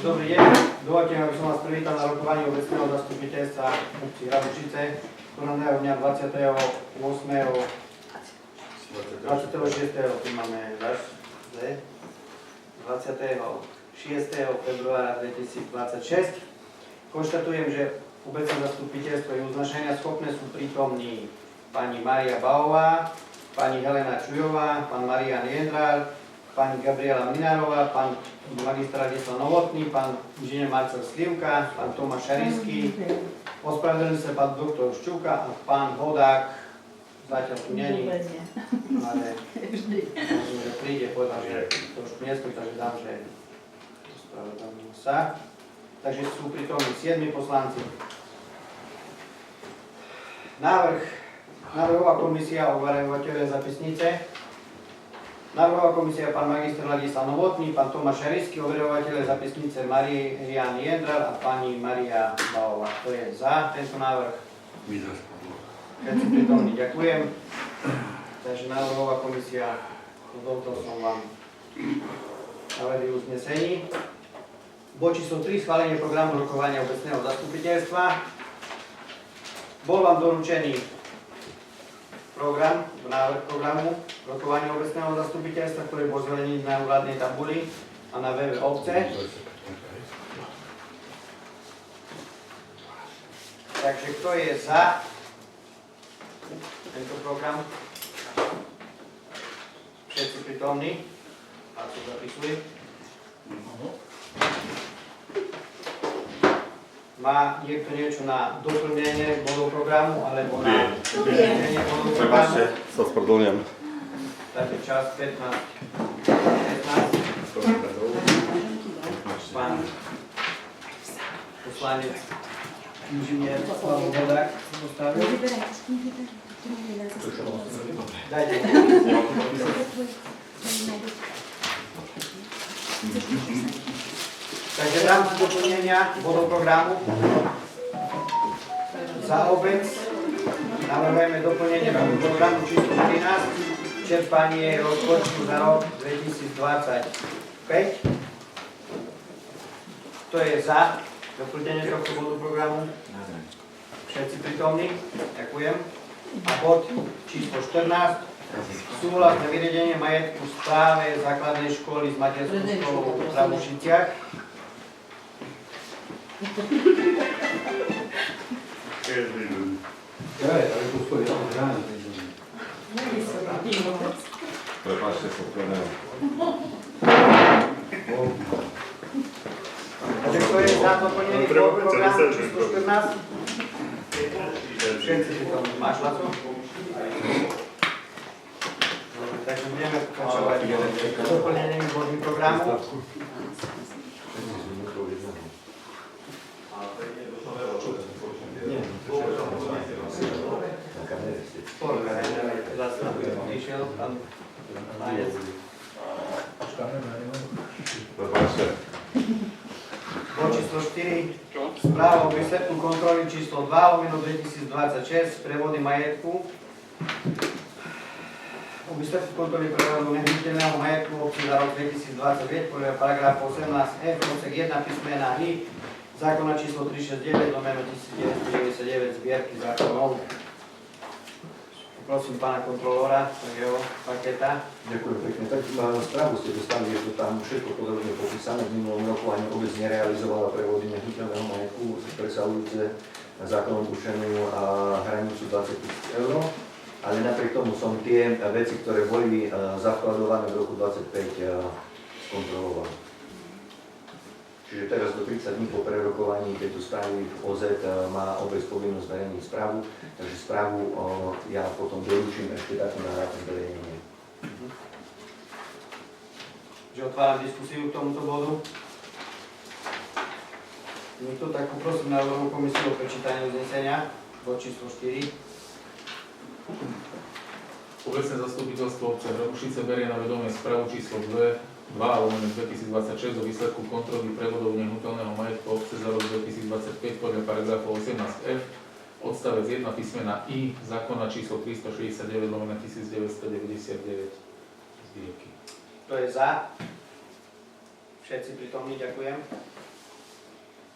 Dobrý deň, dovoľte, aby som vás privítal na rokovaní obecného zastupiteľstva obci Hrabušice, konaného dňa 26. tu máme 26. februára 2026. Konštatujem, že obecné zastupiteľstvo je uznašenia schopné, sú prítomní pani Mária Baová, pani Helena Čujová, pán Marián Jendrál, pani Gabriela Minárová, pán magister Ladislav Novotný, pán inžinier Marcel Slivka, pán Tomáš Šarišský, ospravedlňujem sa pán doktor Šťuka a pán Hodák, zatiaľ tu není, ale príde, povedal, že trošku neskôr, takže dám, že ospravedlňujem sa. Takže sú prítomní 7 poslanci. Návrhová komisia o overovateľe zapisnice. Návrhová komisia pán magister Ladislav Novotný, pán Tomáš Šarišský, overovateľe zapisnice Marián Jendrál a pani Mária Baová. To je za tento návrh. Keď si prítomný, ďakujem. Takže návrhová komisia, dodal som vám návrhy uznesení. Bod číslo 3, schválenie programu rokovania obecného zastupiteľstva. Bol vám doručený program, návrh programu rokovania obecného zastupiteľstva, ktorý bol zverejnený na úradnej tabuli a na webe obce. Takže kto je za tento program? Všetci prítomní? A to zapisuj. Má niekto niečo na doplnenie bodov programu, alebo na doplnenie bodov programu? Sa ospravedlňujem. Takže čas 15. Pán poslanec inžinier Slavo Hodák postavil. Dajte. Takže v rámci doplnenia bodov programu za obec navrhujeme doplnenie bodu programu číslo 13, čerpanie rozpočtu za rok 2025. Kto je za doplnenie tohto bodu programu? Všetci prítomní? Ďakujem. A bod číslo 14. Súhlas na vyriadenie majetku v správe základnej školy s materskou školou v Hrabušiciach. Prepáčte, poprvé. Takže kto je za doplnenie programu číslo 14? Všetci si to máš, Laco? Takže budeme pokračovať doplnením bodmi programu. Bod číslo 4. Správa o výsledku kontroly číslo 2/2026 prevody majetku. O výsledku kontroly prevodu nehnuteľného majetku obci za rok 2025 podľa paragrafu 18f odsek 1 písmena I zákona číslo 369/1999 zbierky zákonov. Prosím pána kontrolóra, jeho paketa. Ďakujem pekne. Tak správu ste dostali, je to tam všetko podrobne popísané. V minulom rokovaní obec nerealizovala prevody nehnuteľného majetku presahujúce zákonom určenú hranicu 20 000 eur. Ale napriek tomu som tie veci, ktoré boli zavkladované v roku 2025, skontroloval. Čiže teraz do 30 dní po prerokovaní tejto správy v OZ má obec povinnosť zverejniť správu, takže správu ja potom doručím ešte takú na rád zverejnenie. Že otváram diskusiu k tomuto bodu. Niekto, tak poprosím na Európsku komisiu o prečítanie uznesenia, bod číslo 4. Obecné zastupiteľstvo obce Hrabušice berie na vedomie správu číslo 2/2026 o výsledku kontroly prevodov nehnuteľného majetku obce za rok 2025 podľa paragrafu 18f odstavec 1 písmena I zákona číslo 369/1999 zbierky. Kto je za? Všetci prítomní, ďakujem.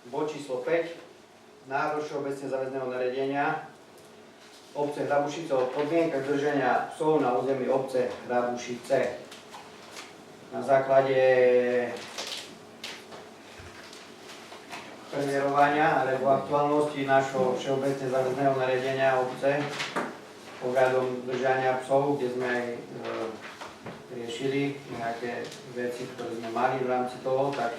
Bod číslo 5. Návrh všeobecne záväzného nariadenia obce Hrabušice o podmienkach držania psov na území obce Hrabušice. Na základe premiérovania alebo aktuálnosti nášho všeobecne záväzného nariadenia obce ohľadom držania psov, kde sme aj riešili nejaké veci, ktoré sme mali v rámci toho, tak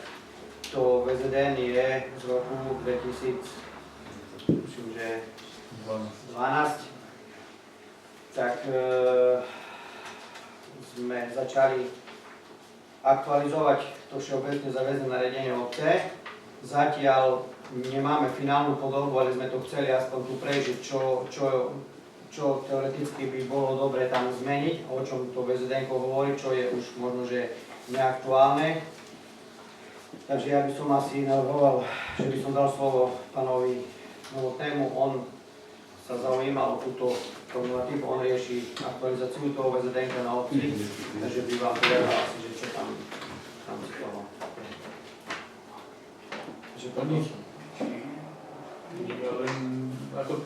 to VZN je z roku 2012. Tak sme začali aktualizovať to všeobecne záväzné nariadenie obce. Zatiaľ nemáme finálnu podobu, ale sme to chceli aspoň tu prežiť, čo teoreticky by bolo dobre tam zmeniť, o čom to VZN hovorí, čo je už možno, že neaktuálne. Takže ja by som asi navrhoval, že by som dal slovo pánovi Novotnému. On sa zaujímal o túto problematiku, on rieši aktualizáciu toho VZN na obci, takže by vám povedal asi, že čo tam z toho. Takže to nie. Ja len ako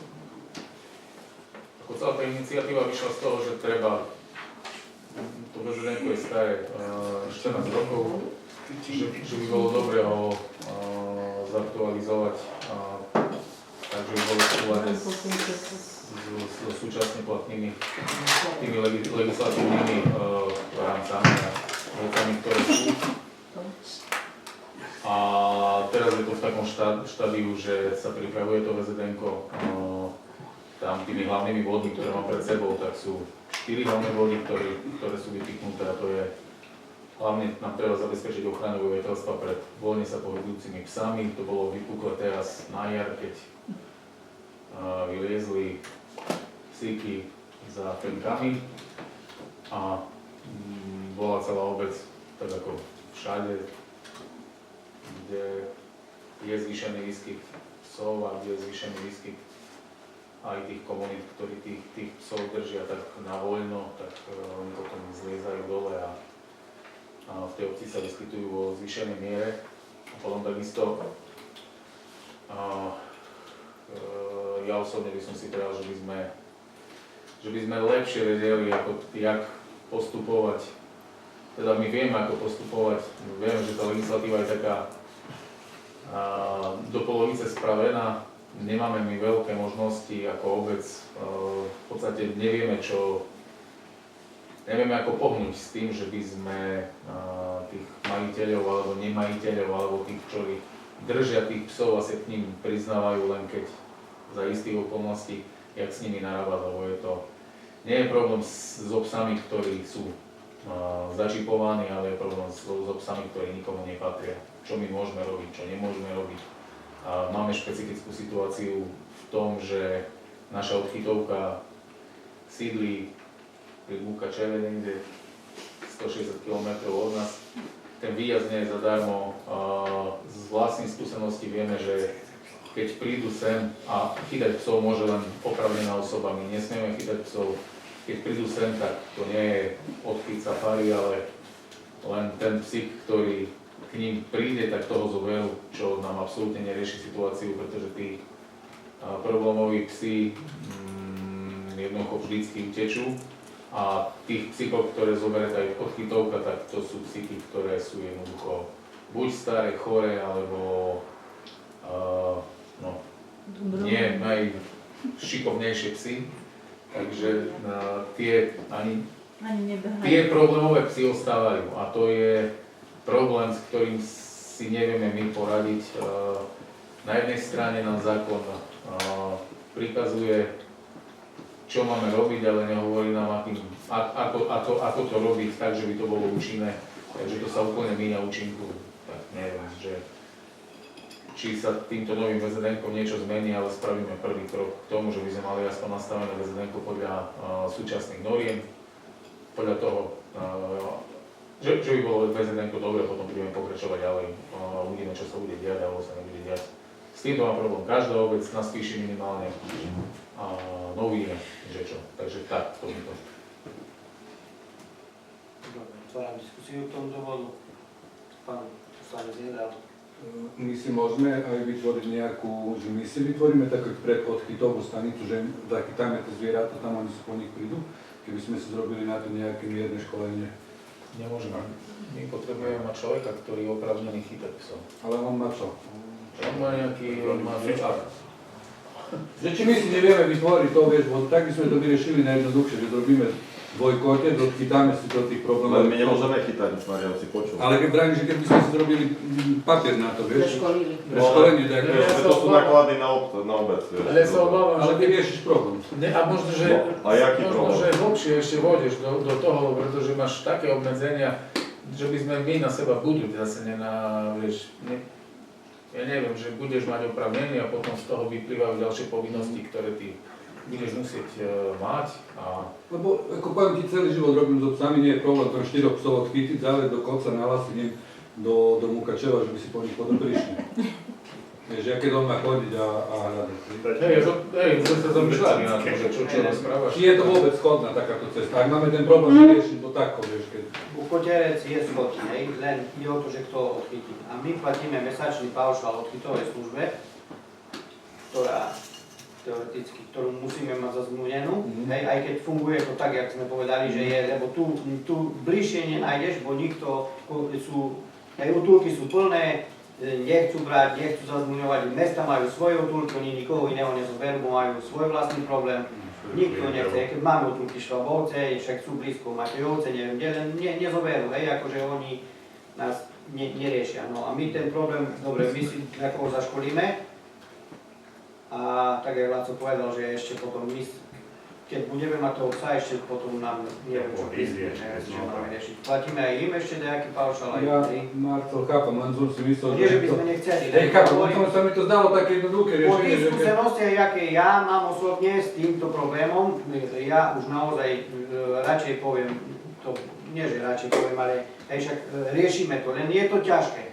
celá tá iniciatíva vyšla z toho, že treba, to VZN je staré 14 rokov, že by bolo dobre ho zaktualizovať, takže by bolo v súlade s súčasne platnými tými legislatívnymi rámcami a vecami, ktoré sú. A teraz je to v takom štádiu, že sa pripravuje to VZN-ko. Tam tými hlavnými bodmi, ktoré mám pred sebou, tak sú 4 hlavné body, ktoré sú vypíchnuté, a to je hlavne nám treba zabezpečiť ochranu obyvateľstva pred voľne sa pohybujúcimi psami. To bolo vypukle teraz na jar, keď vyliezli psíky za fenkami a bola celá obec, tak ako všade, kde je zvýšený výskyt psov a kde je zvýšený výskyt aj tých komunít, ktorí tých psov držia tak na voľno, tak oni potom zliezajú dole a v tej obci sa vyskytujú vo zvýšenej miere. A potom takisto ja osobne by som si povedal, že by sme lepšie vedeli, jak postupovať. Teda my vieme, ako postupovať, vieme, že tá legislatíva je taká do polovice spravená. Nemáme my veľké možnosti ako obec, v podstate nevieme ako pohnúť s tým, že by sme tých majiteľov alebo nemajiteľov alebo tých, ktorí držia tých psov a sa k ním priznávajú len keď za istých okolností, jak s nimi narábať, lebo nie je problém so psami, ktorí sú začipovaní, ale je problém so psami, ktorí nikomu nepatria. Čo my môžeme robiť, čo nemôžeme robiť. Máme špecifickú situáciu v tom, že naša odchytovka sídli pri Mukačeve, niekde 160 km od nás. Ten výjazd nie je zadarmo. Z vlastnej skúsenosti vieme, že keď prídu sem a chytať psov môže len oprávnená osoba, my nesmieme chytať psov. Keď prídu sem, tak to nie je odchyt safari, ale len ten psík, ktorý k ním príde, tak toho zoberú, čo nám absolútne nerieši situáciu, pretože tí problémoví psi jednoducho vždycky utečú a tých psíkov, ktoré zoberie aj odchytovka, tak to sú psíky, ktoré sú jednoducho buď staré, choré, alebo nie najšikovnejšie psy. Takže tie problémové psy ostávajú a to je problém, s ktorým si nevieme my poradiť. Na jednej strane nám zákon prikazuje, čo máme robiť, ale nehovorí nám, ako to robiť tak, že by to bolo účinné. Takže to sa úplne míňa účinku. Tak neviem, či sa týmto novým VZN-kom niečo zmení, ale spravíme prvý krok k tomu, že by sme mali aspoň nastavené VZN-ko podľa súčasných noriem, podľa toho, že by bolo VZN-ko dobre, potom budeme pokračovať ďalej, uvidíme, čo sa bude diať, alebo sa nebude diať. S týmto má problém každá obec, na Spíši minimálne, no uvidíme, že čo, takže tak, to by to. Dobre, otváram diskusiu k tomuto bodu. Pán poslanec Jindral. My si môžeme aj vytvoriť nejakú, že my si vytvoríme takú pred odchytovú stanicu, že zachytáme tie zvieratá, tam oni si po nich prídu, keby sme si zrobili na to nejaké mierne školenie. Nemôžeme. My potrebujeme mať človeka, ktorý je oprávnený chytať psov. Ale on má čo? On má nejaký, má fičák. Že či my si nevieme vytvoriť to, vieš, bo tak by sme to vyriešili najjednoduchšie, že zrobíme dvojkotec, odchytáme si to tých problémov. Len my nemôžeme chytať, Marian si počul. Ale keď brání, že keby sme si zrobili papier na to, vieš? Preškolili. Pre školenie, tak. Vieš, že to sú náklady na obec. vieš. Ale sa obávam, Ale že ty riešiš problém. ne, a možno, že, No, a jaký možno, problém? že hlbšie ešte vôjdeš do toho, pretože máš také obmedzenia, že by sme my na seba budú zase vieš, ja neviem, že budeš mať oprávnenie a potom z toho vyplývajú ďalšie povinnosti, ktoré ty budeš musieť mať. Lebo, ako poviem ti, celý život robím so psami, nie je problém tam 4 psov odchytiť, záleť do kopca na Lasinem, do Mukačeva, že by si po nich potom prišli. Vieš, ja keď on má chodiť a hľadať. Hej, sme sa zamýšľali na to, že čo rozprávaš. Či je to vôbec schodná takáto cesta? Ak máme ten problém vyriešiť, to takto, vieš, keď... Koterec je schodný, hej, len ide o to, že kto odchytí. A my platíme mesačný paušál odchytovej službe, ktorá teoreticky, ktorú musíme mať zazmluvnenú, hej, aj keď funguje to tak, jak sme povedali, že je, lebo tu bližšie nenájdeš, bo nikto, aj útulky sú plné, nechcú brať, nechcú zazmluvňovať, mesta majú svoje útulky, oni nikoho iného nezoberú, bo majú svoj vlastný problém. Nikto nechce, keď máme útulky Švabovce, však sú blízko Matejovce, neviem, nezoberú, hej, akože oni nás neriešia. No a my ten problém, dobre, my si nejakoho zaškolíme a tak jak Laco povedal, že ešte potom my, keď budeme mať toho psa, ešte potom nám neviem čo čo máme riešiť. Platíme aj im ešte nejaký paušal, aj Ja, ty. Marcel, chápem, Manzur si myslel, Nie, že by sme nechceli, Hej, chápem, hovorím, potom sa mi to zdalo také jednoduché po riešenie, tých že keď... skúsenostiach, aké ja mám osobne s týmto problémom, ja už naozaj radšej poviem, to nie že radšej poviem, ale aj však riešime to, len je to ťažké.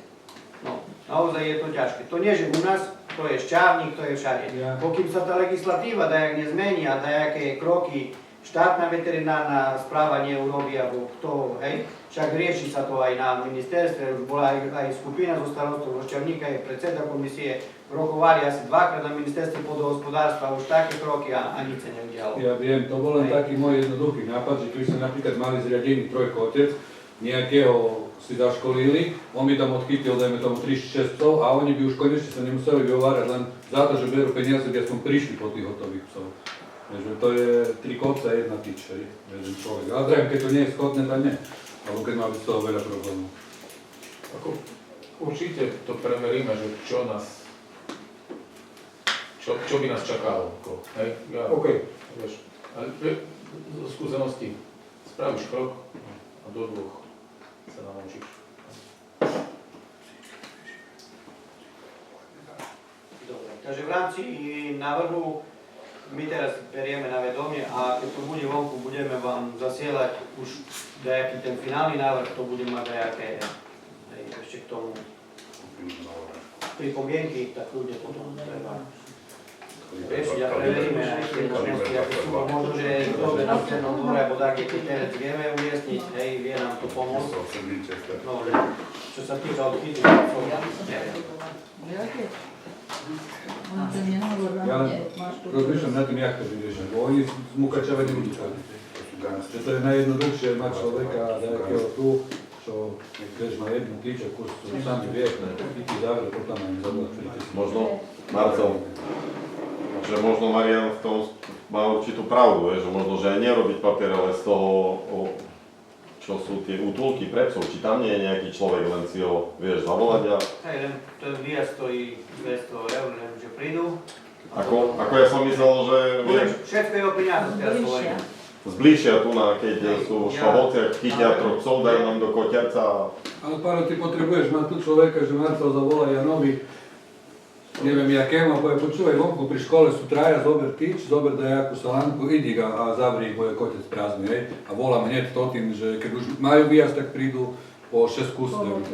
No, naozaj je to ťažké. To nie, že u nás, to je šťavník, to je všade. Ja. Pokým sa tá legislatíva dajak nezmení a dajaké kroky štátna veterinárna správa neurobí, alebo kto, hej, však rieši sa to aj na ministerstve, už bola aj skupina zo starostov Šťavníka, je predseda komisie, rokovali asi dvakrát na ministerstve pôdohospodárstva už také kroky a nič sa neudialo. Ja viem, to bol len taký môj jednoduchý nápad, že keby sme napríklad mali zriadený trojkotec, nejakého si zaškolili, on by tam odchytil, dajme tomu 3-6 psov a oni by už konečne sa nemuseli vyhovárať len za to, že berú peniaze, keď som prišli po tých hotových psov. Takže to je 3 kopce a 1 tyč, jeden človek. Ale zrejme, keď to nie je schodné, tak nie. Alebo keď má byť z toho veľa problémov. Určite to premeríme, že čo by nás čakalo. Hej? Ja, OK. vieš, ale zo skúsenosti spravíš krok a do 2 sa naučíš. Dobre, takže v rámci návrhu my teraz berieme na vedomie a keď to bude vonku, budeme vám zasielať už nejaký ten finálny návrh, to bude mať nejaké ešte k tomu pripomienky, tak ľudia potom treba riešiť a preveríme aj tie možnosti, aké sú. Možno, že dobre na ústrednom dvore, alebo tak, keď terec vieme umiestniť, hej, vie nám to pomôcť. No, čo sa týka odchytu, neviem. Ja len rozmýšľam nad tým, jak to vyriešim, bo oni z Mukačeva nebudú chodiť. Že to je najjednoduchšie mať človeka nejakého tu, čo keď má jednu tyč, kurz, čo sami vie, ty zavre, potom aj nezabudnú. Možno, Marcel, že možno Marian v tom má určitú pravdu, že možno, že aj nerobiť papier, ale z toho, čo sú tie útulky pre psov, či tam nie je nejaký človek, len si ho vieš zavolať a... Hej, len ten výjazd stojí 200 €, len že prídu. Ako ja som myslel, že vieš, Všetko je o peniazoch teraz hovorím. zbližšia tu na, keď sú v Švabovciach, chytia 3 psov, dajú nám do koťarca. Ale Páro, ty potrebuješ mať tu človeka, že Marcel zavolá Janovi, neviem jakému, a povie, počúvaj, vonku pri škole sú traja, zober tyč, zober dajakú salánku, idi a zavri ich, bude kotec prázdny, hej. A volám hneď to tým, že keď už majú výjazd, tak prídu po 6 kusov.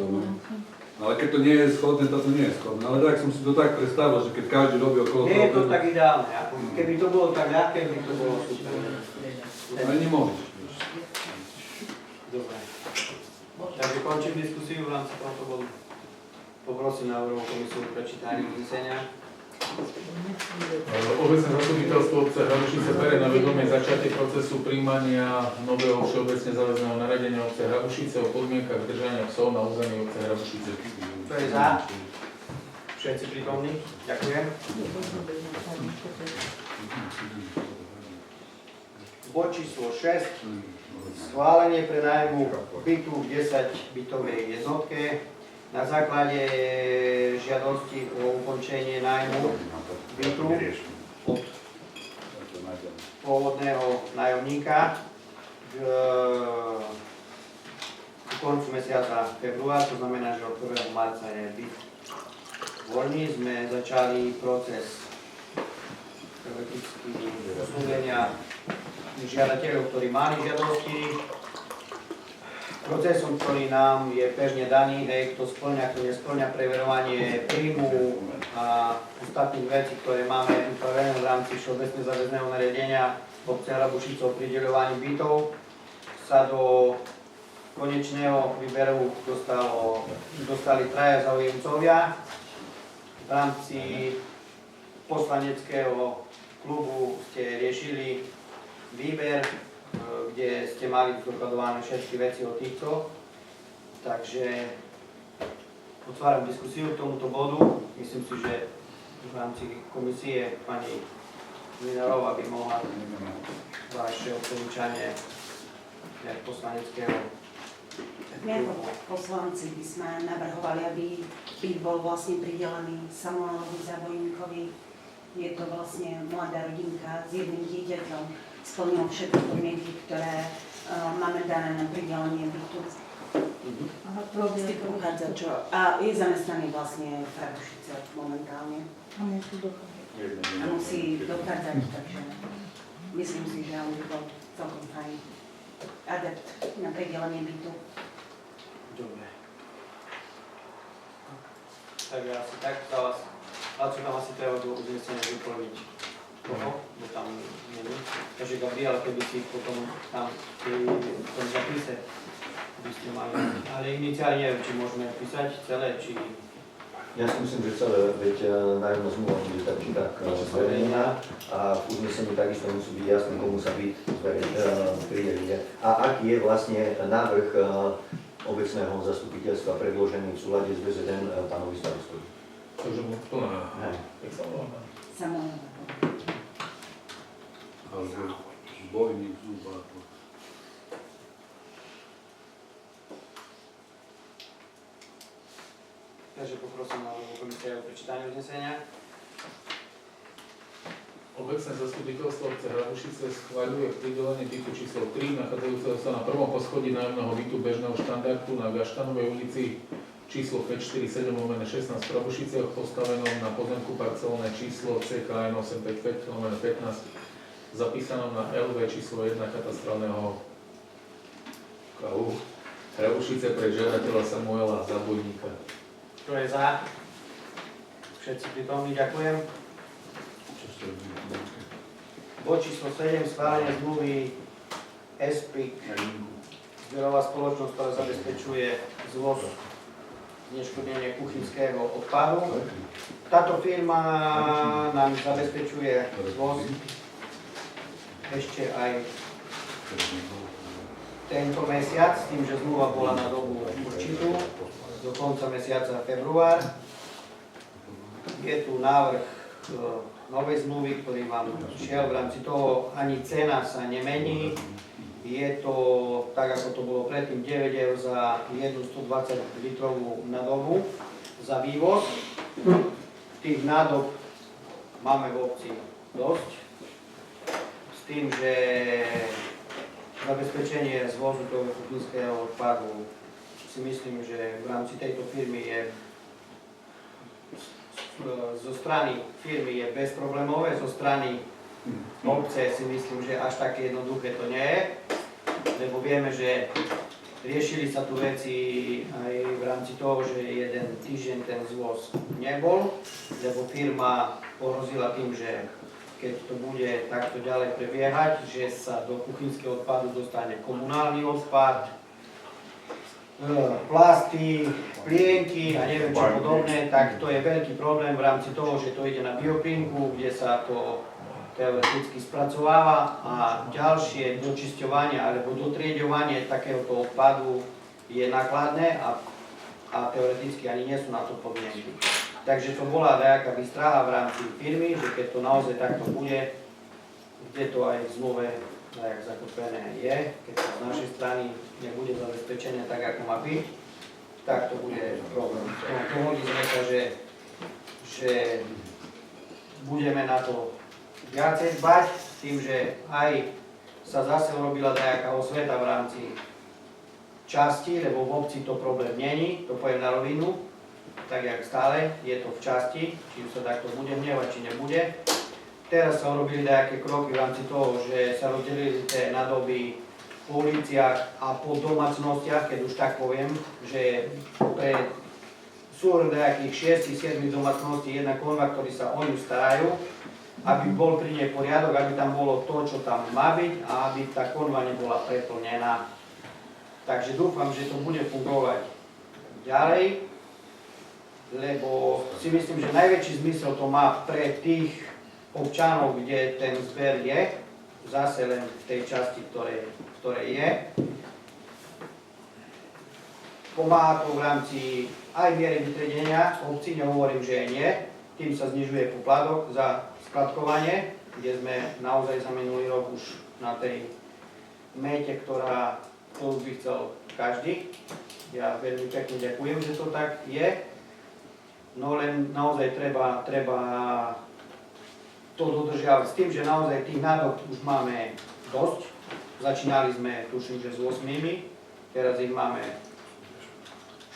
Ale keď to nie je schodné, to nie je schodné. Ale tak som si to tak predstavil, že keď každý robí okolo toho... Nie je to tak ideálne, ako keby to bolo tak ľahké, by to bolo super. Ale nemôžeš. Dobre. Takže končím diskusiu v rámci tohto bodu. Poprosím návrhovú komisiu o prečítanie uznesenia. Obecné zastupiteľstvo obce Hrabušice berie na vedomie začatie procesu príjmania nového všeobecne záväzného nariadenia obce Hrabušice o podmienkach držania psov na území obce Hrabušice. Kto je za? Všetci prítomní? Ďakujem. Bod číslo 6. Schválenie prenájmu bytu v 10-bytovej jednotke na základe žiadosti o ukončenie nájmu bytu od pôvodného nájomníka k koncu mesiaca február, to znamená, že od 1. marca je byt voľný. Sme začali proces teoreticky posúdenia žiadateľov, ktorí mali žiadosti. Procesom, ktorý nám je bežne daný, kto splňa, kto nesplňa preverovanie príjmu a ostatných vecí, ktoré máme upravené v rámci všeobecne záväzného nariadenia obce Hrabušice o prideľovaní bytov, sa do konečného výberu dostali traja záujemcovia. V rámci poslaneckého klubu ste riešili výber, kde ste mali dokladované všetky veci o týchto. Takže otváram diskusiu k tomuto bodu. Myslím si, že v rámci komisie pani Minerová by mohla vaše odporúčanie poslaneckého. My ako poslanci by sme navrhovali, aby byt bol vlastne pridelený Samuelovi Zabojníkovi. Je to vlastne mladá rodinka s jedným dieťaťom. Splnil všetky podmienky, ktoré máme dané na pridelenie bytu. A je zamestnaný vlastne v Hrabušiciach momentálne. A musí dochádzať, takže myslím si, že on by bol celkom fajn adept na pridelenie bytu. Dobre. Takže asi tak sa vás, Láco, tam asi treba do uznesenia vyplniť toho, bo tam není. Takže Gabriela, keby si potom tam v tom zapise by ste mali. Ale iniciály neviem, či môžeme písať celé, či... Ja si myslím, že celé, veď nájomná zmluva bude tak či tak zverejnená a v uznesení takisto musí byť jasné, komu sa byt pridelí. A aký je vlastne návrh obecného zastupiteľstva predložený v súlade s VZN pánovi starostovi. Takže mu to na... Jak sa volá? Samuel. Alebo Zbojník Zubákov. Takže poprosím na komisiu o prečítanie uznesenia. Obecné zastupiteľstvo obce Hrabušice schvaľuje pridelenie bytu číslo 3, nachádzajúceho sa na prvom poschodí nájomného bytu bežného štandardu na Gaštanovej ulici číslo 547/16 v Hrabušiciach, postavenom na pozemku parcelné číslo CKN 855/15, zapísanom na LV číslo 1 katastrálneho KU Hrabušice pre žiadateľa Samuela Zabojníka. Kto je za? Všetci prítomní, ďakujem. Bod číslo 7, schválenie zmluvy SPIC, zberová spoločnosť, ktorá zabezpečuje zvoz zneškodnenie kuchynského odpadu. Táto firma nám zabezpečuje zvoz ešte aj tento mesiac, s tým, že zmluva bola na dobu určitú, do konca mesiaca február. Je tu návrh novej zmluvy, ktorý vám šiel. V rámci toho ani cena sa nemení. Je to tak, ako to bolo predtým, 9 eur za jednu 120 litrovú nádobu za vývoz. Tých nádob máme v obci dosť. S tým, že zabezpečenie zvozu toho kuchynského odpadu si myslím, že v rámci tejto firmy je zo strany firmy je bezproblémové, zo strany obce si myslím, že až také jednoduché to nie je, lebo vieme, že riešili sa tu veci aj v rámci toho, že jeden týždeň ten zvoz nebol, lebo firma pohrozila tým, že keď to bude takto ďalej prebiehať, že sa do kuchynského odpadu dostane komunálny odpad, plasty, plienky a neviem čo podobné, tak to je veľký problém v rámci toho, že to ide na bioplínku, kde sa to teoreticky spracováva a ďalšie dočisťovanie alebo dotrieďovanie takéhoto odpadu je nákladné a teoreticky ani nie sú na to podmienky. Takže to bola nejaká výstraha v rámci firmy, že keď to naozaj takto bude, kde to aj v zmluve tak zakotvené je, keď to z našej strany nebude zabezpečené tak, ako má byť, tak to bude problém. Dohodli sme sa, že budeme na to viacej dbať, s tým, že aj sa zase urobila nejaká osveta v rámci časti, lebo v obci to problém není, to poviem na rovinu, tak jak stále, je to v časti, či sa takto bude hnievať, či nebude. Teraz sa urobili nejaké kroky v rámci toho, že sa rozdelili tie nádoby po uliciach a po domácnostiach, keď už tak poviem, že pre sú nejakých 6-7 domácností jedna konva, ktorí sa o ňu starajú, aby bol pri nej poriadok, aby tam bolo to, čo tam má byť a aby tá konva nebola preplnená. Takže dúfam, že to bude fungovať ďalej, lebo si myslím, že najväčší zmysel to má pre tých občanov, kde ten zber je, zase len v tej časti, ktorej je. Pomáha to v rámci aj miery vytriedenia obci, nehovorím, že nie, tým sa znižuje poplatok za skladkovanie, kde sme naozaj za minulý rok už na tej méte, ktorú by chcel každý. Ja veľmi pekne ďakujem, že to tak je, no len naozaj treba to dodržiavať s tým, že naozaj tých nádob už máme dosť. Začínali sme, tuším, že s 8, teraz ich máme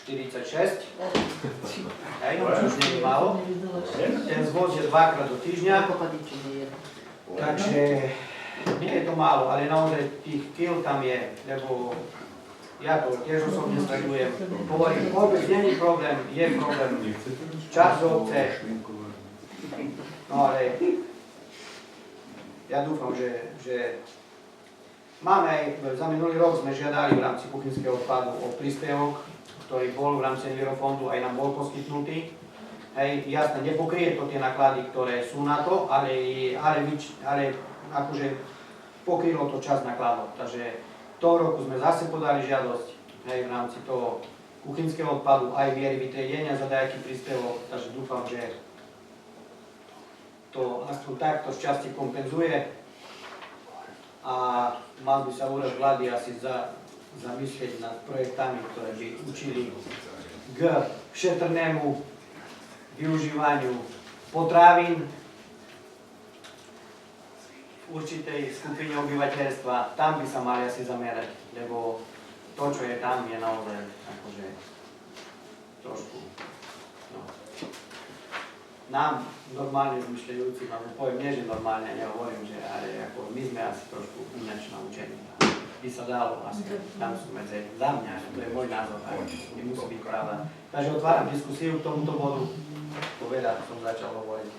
46. Hej, no, čo už nie je málo. Ten zvoz je 2-krát do týždňa, takže nie je to málo, ale naozaj tých kil tam je, lebo ja to tiež osobne sledujem. Hovorím, vôbec nie je problém, je problém čas do obce. No ale ja dúfam, že máme aj, za minulý rok sme žiadali v rámci kuchynského odpadu o príspevok, ktorý bol v rámci Envirofondu, aj nám bol poskytnutý. Hej, jasne, nepokrie to tie náklady, ktoré sú na to, ale akože pokrylo to časť nákladov. Takže toho roku sme zase podali žiadosť, hej, v rámci toho kuchynského odpadu aj miery vytriedenia za nejaký príspevok, takže dúfam, že to aspoň takto z časti kompenzuje a mal by sa úrad vlády asi zamyslieť nad projektami, ktoré by učili k šetrnému využívaniu potravín v určitej skupine obyvateľstva. Tam by sa mali asi zamerať, lebo to, čo je tam, je naozaj akože trošku, no. Nám, normálne zmyšľajúcim, alebo poviem, nie že normálne, nehovorím, že ale ako my sme asi trošku ináč naučení. By sa dalo, asi tam sú medzi, za mňa, to je môj názor, ale nemusí byť pravda. Takže otváram diskusiu k tomuto bodu, povedať, som začal hovoriť.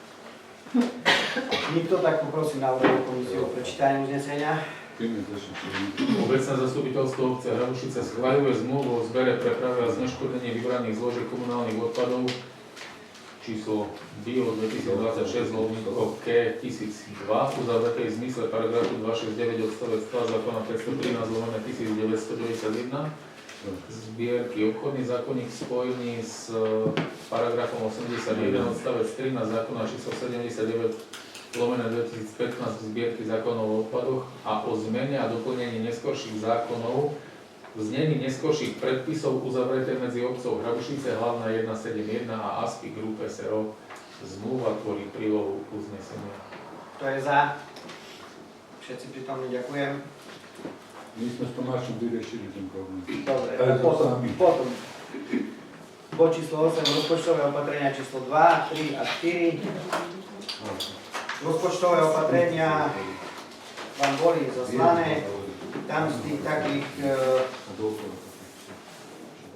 Nikto, tak poprosím na komisiu o prečítanie uznesenia. Obecné zastupiteľstvo obce Hrabušice schvaľuje zmluvu o zbere, preprave a zneškodnení vybraných zložiek komunálnych odpadov číslo BIO 2026/K1002 uzavretej v zmysle paragrafu 269 odstavec 2 zákona 513/1991 zbierky. Obchodný zákonník spojený s paragrafom 81 odstavec 13 zákona číslo 79/2015 zbierky zákonov o odpadoch a o zmene a doplnení neskorších zákonov v znení neskorších predpisov uzavreté medzi obcov Hrabušice hlavná 171 a ASPI Group SRO. Zmluva tvorí prílohu uznesenia. To je za. Všetci prítomní ďakujem. My sme s Tomášom vyriešili ten problém. Dobre, potom. Bod číslo 8, rozpočtové opatrenia číslo 2, 3 a 4. Rozpočtové opatrenia vám boli zaslané. Tam z tých takých,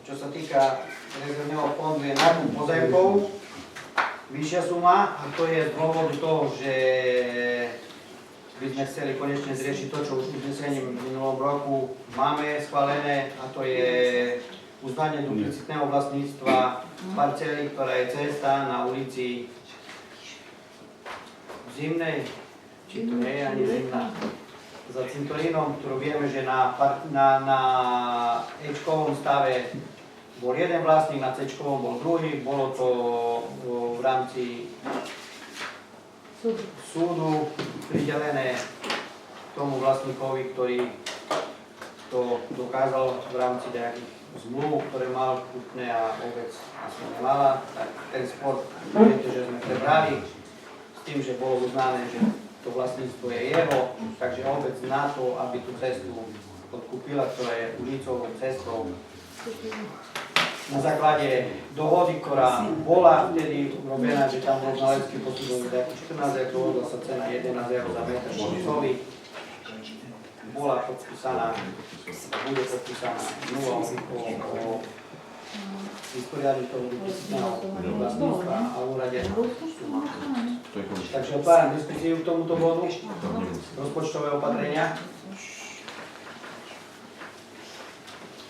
čo sa týka rezervného fondu, je nákup pozemkov, vyššia suma, a to je z dôvodu toho, že by sme chceli konečne zriešiť to, čo už uznesením v minulom roku máme schválené, a to je uznanie duplicitného vlastníctva parcely, ktorá je cesta na ulici Zimnej, či to nie je ani Zimná, za cintorínom, ktorú vieme, že na Ečkovom stave bol jeden vlastník, na C-čkovom bol druhý, bolo to v rámci súdu pridelené tomu vlastníkovi, ktorý to dokázal v rámci nejakých zmluv, ktoré mal kúpne a obec aspoň nemala, tak ten spor, viete, že sme prebrali s tým, že bolo uznané, že to vlastníctvo je jeho, takže obec na to, aby tú cestu odkúpila, ktorá je ulicovou cestou, na základe dohody, ktorá bola vtedy urobená, že tam bol znalecký posudok za 14 eur, dohodla sa cena 11 eur za meter štvorcový, bola podpísaná, bude podpísaná zmluva o vysporiadaní toho duplicitného vlastníctva a úrade. Takže otváram diskusiu k tomuto bodu, rozpočtové opatrenia.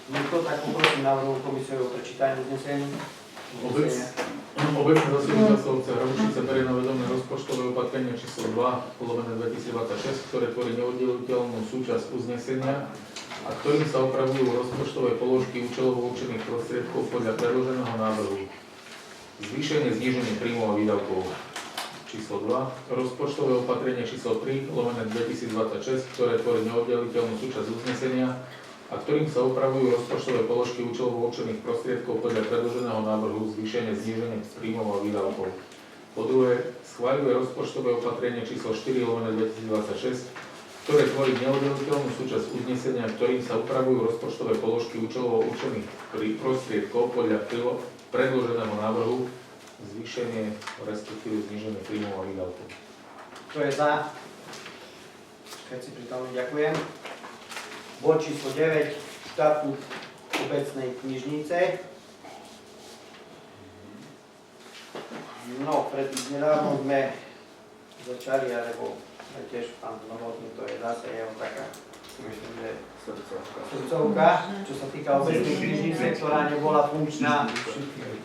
Niekto, tak poprosím návrhovú komisiu o prečítanie uznesenia. Obecné zasadnutie obce Hrabušice berie na vedomie rozpočtové opatrenie číslo 2/2026, ktoré tvorí neoddeliteľnú súčasť uznesenia a ktorým sa opravujú rozpočtové položky účelovo určených prostriedkov podľa predloženého návrhu. Zvýšenie, zníženie príjmov a výdavkov. Číslo 2. Rozpočtové opatrenie číslo 3/2026, ktoré tvorí neoddeliteľnú súčasť uznesenia a ktorým sa opravujú rozpočtové položky účelovo určených prostriedkov podľa predloženého návrhu. Zvýšenie, zníženie príjmov a výdavkov. Po druhé, schváľuje rozpočtové opatrenie číslo 4/2026, ktoré tvorí neoddeliteľnú súčasť uznesenia, ktorým sa upravujú rozpočtové položky účelovo určených prostriedkov podľa predloženého návrhu. Zvýšenie, respektíve zníženie príjmov a výdavkov. Kto je za? Všetci prítomní, ďakujem. Bod číslo 9, štatút obecnej knižnice. No, nedávno sme začali, alebo aj tiež pán Novotný, to je zase jeho taká, myslím, že srdcovka, čo sa týka obecnej knižnice, ktorá nebola funkčná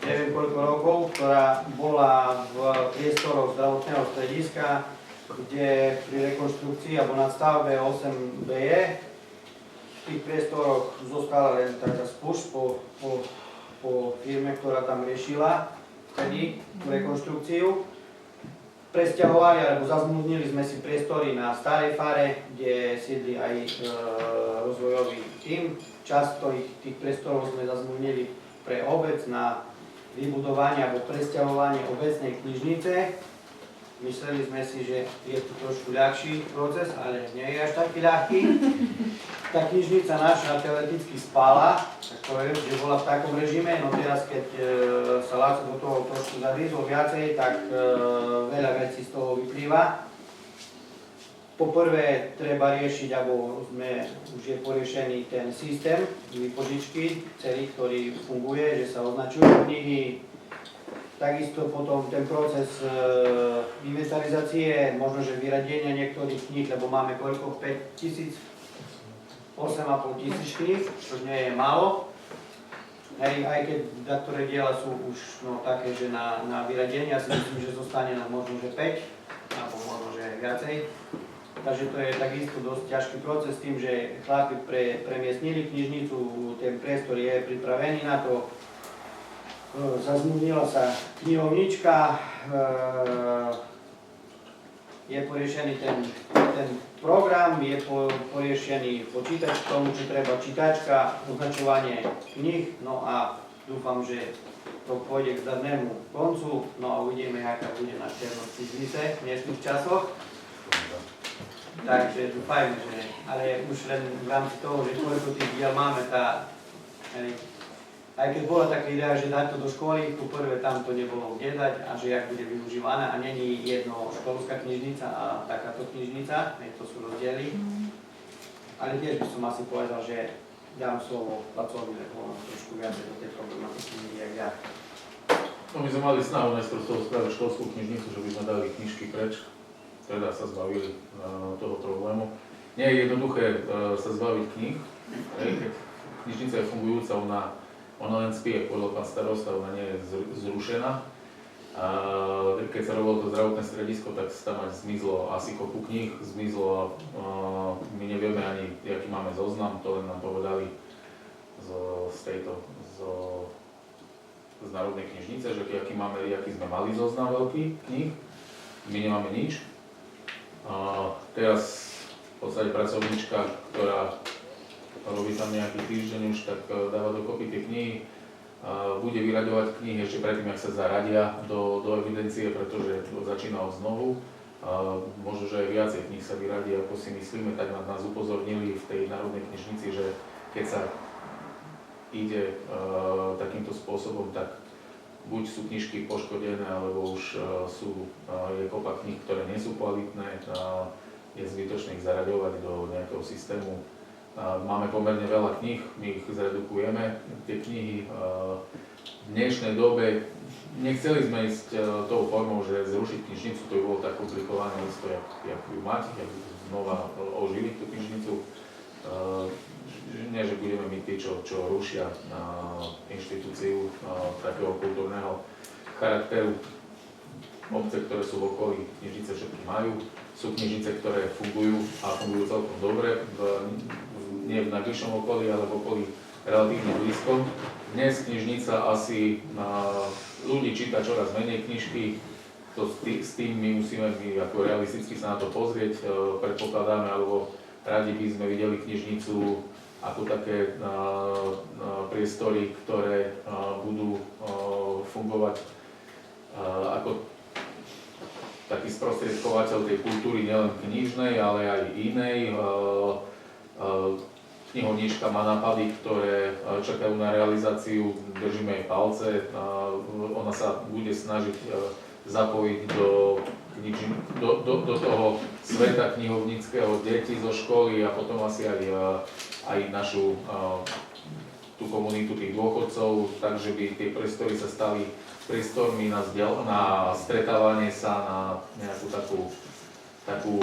neviem koľko rokov, ktorá bola v priestoroch zdravotného strediska, kde pri rekonštrukcii alebo nadstavbe 8BE v tých priestoroch zostala len taká spúšť po firme, ktorá tam riešila vtedy tú rekonštrukciu. Presťahovali alebo zazmluvnili sme si priestory na starej fare, kde sídli aj rozvojový tím. Časť tých priestorov sme zazmluvnili pre obec na vybudovanie alebo presťahovanie obecnej knižnice. Mysleli sme si, že je to trošku ľahší proces, ale nie je až taký ľahký. Tá knižnica naša teoreticky spala, tak poviem, že bola v takom režime, no teraz keď sa Láco do toho trošku zahryzol viacej, tak veľa vecí z toho vyplýva. Poprvé treba riešiť, alebo už je poriešený ten systém výpožičky, celý, ktorý funguje, že sa označujú knihy. Takisto potom ten proces inventarizácie, možno že vyradenia niektorých kníh, lebo máme koľko? 5 000, 8 500 kníh, čo nie je málo. Hej, aj keď niektoré diela sú už také, že na vyradenie, ja si myslím, že zostane nám možno že 5, alebo možno že viacej. Takže to je takisto dosť ťažký proces s tým, že chlapi premiestnili knižnicu, ten priestor je pripravený na to. Zazmluvnila sa knihovnička, je poriešený ten program, je poriešený počítač k tomu, čo treba čítačka, označovanie kníh, no a dúfam, že to pôjde k zdarnému koncu, no a uvidíme, aká bude na černosť biznice v dnešných časoch. Takže dúfajme, že, ale už len v rámci toho, že koľko tých diel máme, aj keď bola taká idea, že dať to do školy, poprvé tam to nebolo kde dať a že jak bude využívané a není jedno školská knižnica a takáto knižnica, to sú rozdiely. Ale tiež by som asi povedal, že dám slovo Lacovi, lebo trošku viacej do tej problematiky jak ja. No my sme mali snahu najskôr z toho spraviť školskú knižnicu, že by sme dali knižky preč, teda sa zbavili toho problému. Nie je jednoduché sa zbaviť kníh, keď knižnica je fungujúca, ona Ona len spie, povedal pán starosta, ona nie je zrušená. A keď sa robilo to zdravotné stredisko, tak tam aj zmizlo asi kopu kníh, zmizlo a my nevieme ani, aký máme zoznam, to len nám povedali z Národnej knižnice, že aký sme mali zoznam veľký kníh, my nemáme nič. A teraz v podstate pracovníčka, ktorá robí tam nejaký týždeň už, tak dáva dokopy tie knihy, bude vyraďovať knihy ešte predtým, ak sa zaradia do evidencie, pretože začína od znovu. Možno, že aj viacej kníh sa vyradí, ako si myslíme, tak nás upozornili v tej Národnej knižnici, že keď sa ide takýmto spôsobom, tak buď sú knižky poškodené, alebo už je kopa kníh, ktoré nie sú kvalitné, je zbytočné ich zaraďovať do nejakého systému. Máme pomerne veľa kníh, my ich zredukujeme, tie knihy v dnešnej dobe, nechceli sme ísť tou formou, že zrušiť knižnicu, to by bolo tak komplikované isto, jak ju mať, jak znova oživiť tú knižnicu. Nie, že budeme my tí, čo rušia inštitúciu takého kultúrneho charakteru. Obce, ktoré sú v okolí, knižnice všetky majú. Sú knižnice, ktoré fungujú a fungujú celkom dobre, nie v najbližšom okolí, ale v okolí relatívne blízko. Dnes knižnica asi ľudí číta čoraz menej knižky, s tým my musíme ako realisticky sa na to pozrieť, predpokladáme, alebo radi by sme videli knižnicu ako také priestory, ktoré budú fungovať ako taký sprostredkovateľ tej kultúry, nielen knižnej, ale aj inej. Knihovnička má nápady, ktoré čakajú na realizáciu, držíme jej palce. Ona sa bude snažiť zapojiť do toho sveta knihovníckeho detí zo školy a potom asi aj našu tú komunitu tých dôchodcov, takže by tie priestory sa stali priestormi na stretávanie sa, na nejakú takú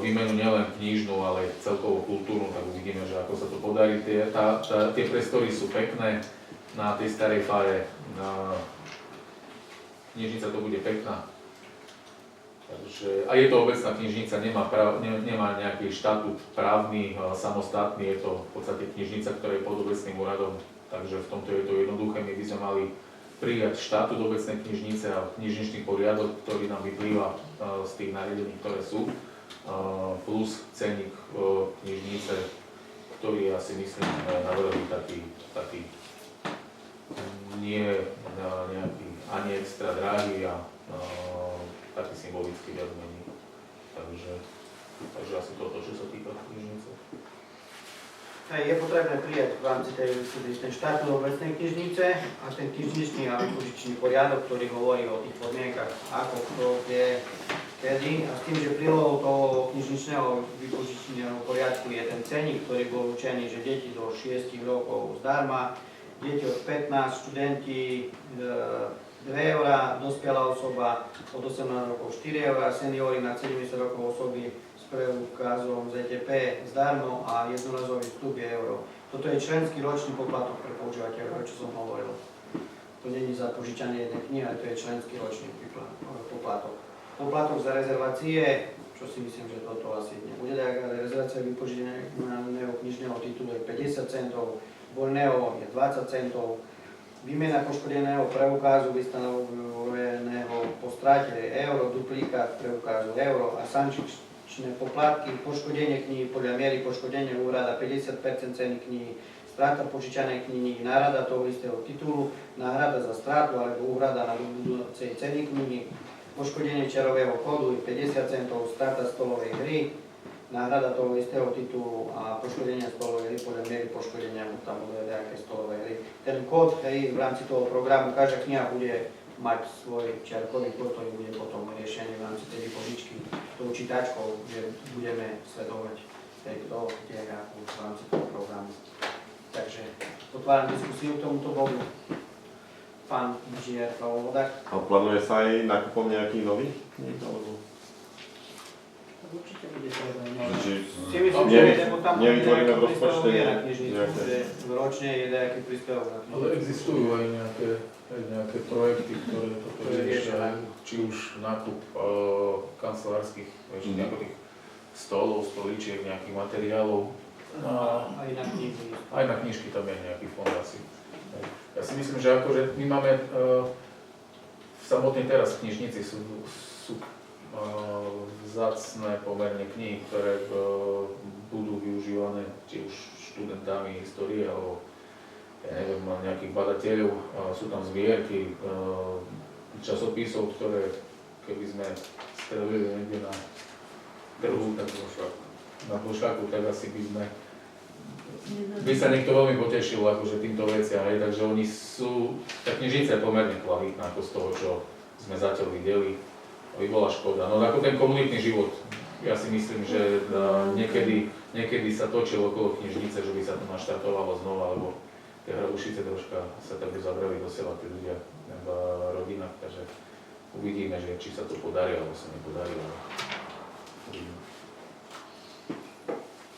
výmenu nielen knižnú, ale celkovo kultúrnu, tak uvidíme, že ako sa to podarí. Tie priestory sú pekné na tej starej fare. Knižnica to bude pekná. Takže, a je to obecná knižnica, nemá nejaký štatút právny, samostatný, je to v podstate knižnica, ktorá je pod obecným úradom, takže v tomto je to jednoduché. My by sme mali prijať štatút obecnej knižnice a knižničný poriadok, ktorý nám vyplýva z tých nariadení, ktoré sú, plus cenník knižnice, ktorý ja si myslím navrhli taký nie nejaký ani extra drahý a taký symbolický viac menej. Takže asi toto, čo sa týka knižnice. Je potrebné prijať v rámci ten štatút obecnej knižnice a ten knižničný a vypožičný poriadok, ktorý hovorí o tých podmienkach, ako, kto, kde, kedy. A s tým, že prílohou toho knižničného vypožičného poriadku je ten cenník, ktorý bol určený, že deti do 6 rokov zdarma, deti od 15, študenti 2 eurá, dospelá osoba od 18 rokov 4 eurá, seniory na 70 rokov osoby preukazom ZTP zdarmo a jednorazový vstup je euro. Toto je členský ročný poplatok pre používateľov, čo som hovoril. To nie je za požičanie jednej knihy, ale to je členský ročný poplatok. Poplatok za rezervácie, čo si myslím, že toto asi nebude, ale rezervácia vypožičaného knižného titulu je 50 centov, voľného je 20 centov, výmena poškodeného preukazu vystanoveného po strate je euro, duplikát preukazu euro a sankčné poplatky, poškodenie knihy podľa miery poškodenia úrada 50% ceny knihy, strata požičanej knihy, náhrada toho istého titulu, náhrada za stratu alebo úhrada na budúcej ceny knihy, poškodenie čarového kódu je 50 centov, strata stolovej hry, náhrada toho istého titulu a poškodenie stolovej hry podľa miery poškodenia, tam bude nejaké stolové hry. Ten kód v rámci toho programu, každá kniha bude mať svoj čiarkový kód, ktorý bude potom riešený v rámci tej požičky tou čítačkou, že budeme sledovať kto kde v rámci toho programu. Takže otváram diskusiu k tomuto bodu. Pán inžinier Pavel Vodák. A plánuje sa aj nákupom nejakých nových kníh? určite bude treba. Či Si myslím, že lebo tam nevytvoríme v nejaký rozpočte príspevok je na knižnicu, nejaké- že ročne je nejaký príspevok na Ale knižnicu. existujú aj nejaké projekty, ktoré toto Ktoré riešia. riešia, či už nákup kancelárskych, ako tých stolov, stolíčiek, nejakých materiálov. Aj na knižnicu. Aj na knižky tam je nejaký fond asi. Ja si myslím, že akože my máme samotne teraz v knižnici sú vzácne pomerne knihy, ktoré budú využívané či už študentami histórie alebo ja neviem, nejakých badateľov. Sú tam zbierky časopisov, ktoré keby sme strelili niekde na trhu, tak na plošáku, tak asi by sa niekto veľmi potešil akože týmto veciam, takže oni sú, tá knižnica je pomerne kvalitná ako z toho, čo sme zatiaľ videli, by bola škoda. No ako ten komunitný život, ja si myslím, že niekedy sa točilo okolo knižnice, že by sa to naštartovalo znova, lebo tie Hrabušice troška sa tak zabrali do seba tí ľudia v rodinách, takže uvidíme, že či sa to podarí, alebo sa nepodarí. Uvidíme.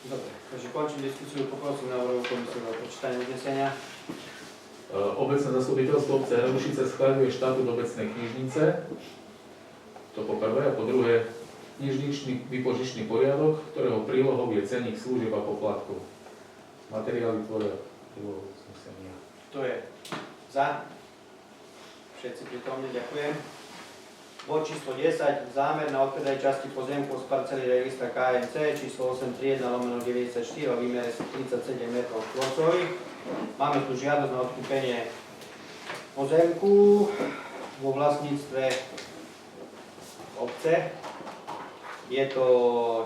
Dobre, takže končím diskusiu, poprosím návrhovú komisiu o prečítanie uznesenia. Obecné zastupiteľstvo obce Hrabušice schváľuje štatút obecnej knižnice, to po prvé, a po druhé knižničný výpožičný poriadok, ktorého prílohou je cenník služieb a poplatkov. Materiály tvoria prílohu uznesenia. Kto je za? Všetci prítomní, ďakujem. Bod číslo 10, zámer na odpredaj časti pozemkov z parcely registra KMC číslo 831/94 o výmere 37 m². Máme tu žiadosť na odkúpenie pozemku vo vlastníctve obce. Je to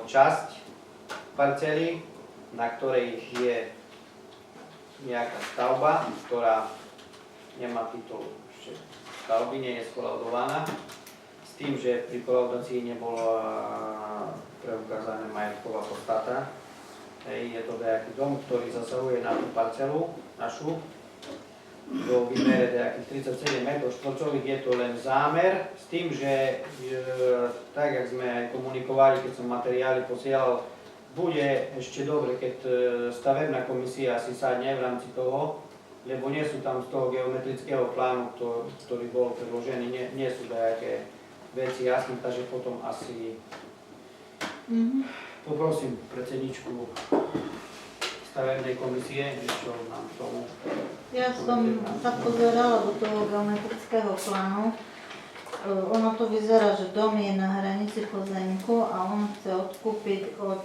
časť parcely, na ktorej je nejaká stavba, ktorá nemá titul stavby, nie je skolaudovaná. S tým, že pri kolaudácii nebola preukázaná majetková podstata. Je to nejaký dom, ktorý zasahuje na tú parcelu našu. Do výmere nejakých 37 m², je to len zámer. S tým, že tak, jak sme aj komunikovali, keď som materiály posielal, bude ešte dobre, keď stavebná komisia si sadne v rámci toho, lebo nie sú tam z toho geometrického plánu, ktorý bol predložený, nie sú nejaké veci jasné, takže potom asi poprosím predsedničku stavebnej komisie, čo nám k tomu. Ja som sa pozerala do toho geometrického plánu. Ono to vyzerá, že dom je na hranici pozemku a on chce odkúpiť od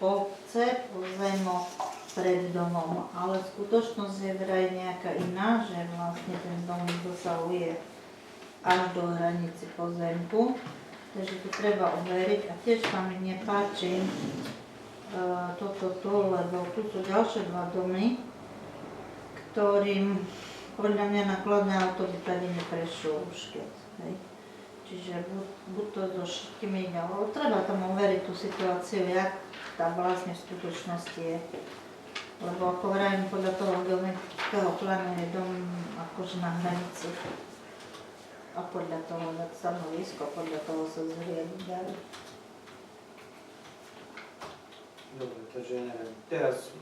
obce pozemok pred domom. Ale skutočnosť je vraj nejaká iná, že vlastne ten dom dosahuje až do hranici pozemku, takže to treba overiť a tiež sa mi nepáči toto tu, lebo tu sú ďalšie dva domy, ktorým podľa mňa nákladné auto by tady neprešlo už keď, hej. Čiže buď to so všetkými ide, ale treba tam overiť tú situáciu, jak tá vlastne v skutočnosti je. Lebo ako vravím, podľa toho geometrického plánu je dom akože na hranici. A podľa toho stanovisko, podľa toho sa zriadí. Dobre, takže neviem. Teraz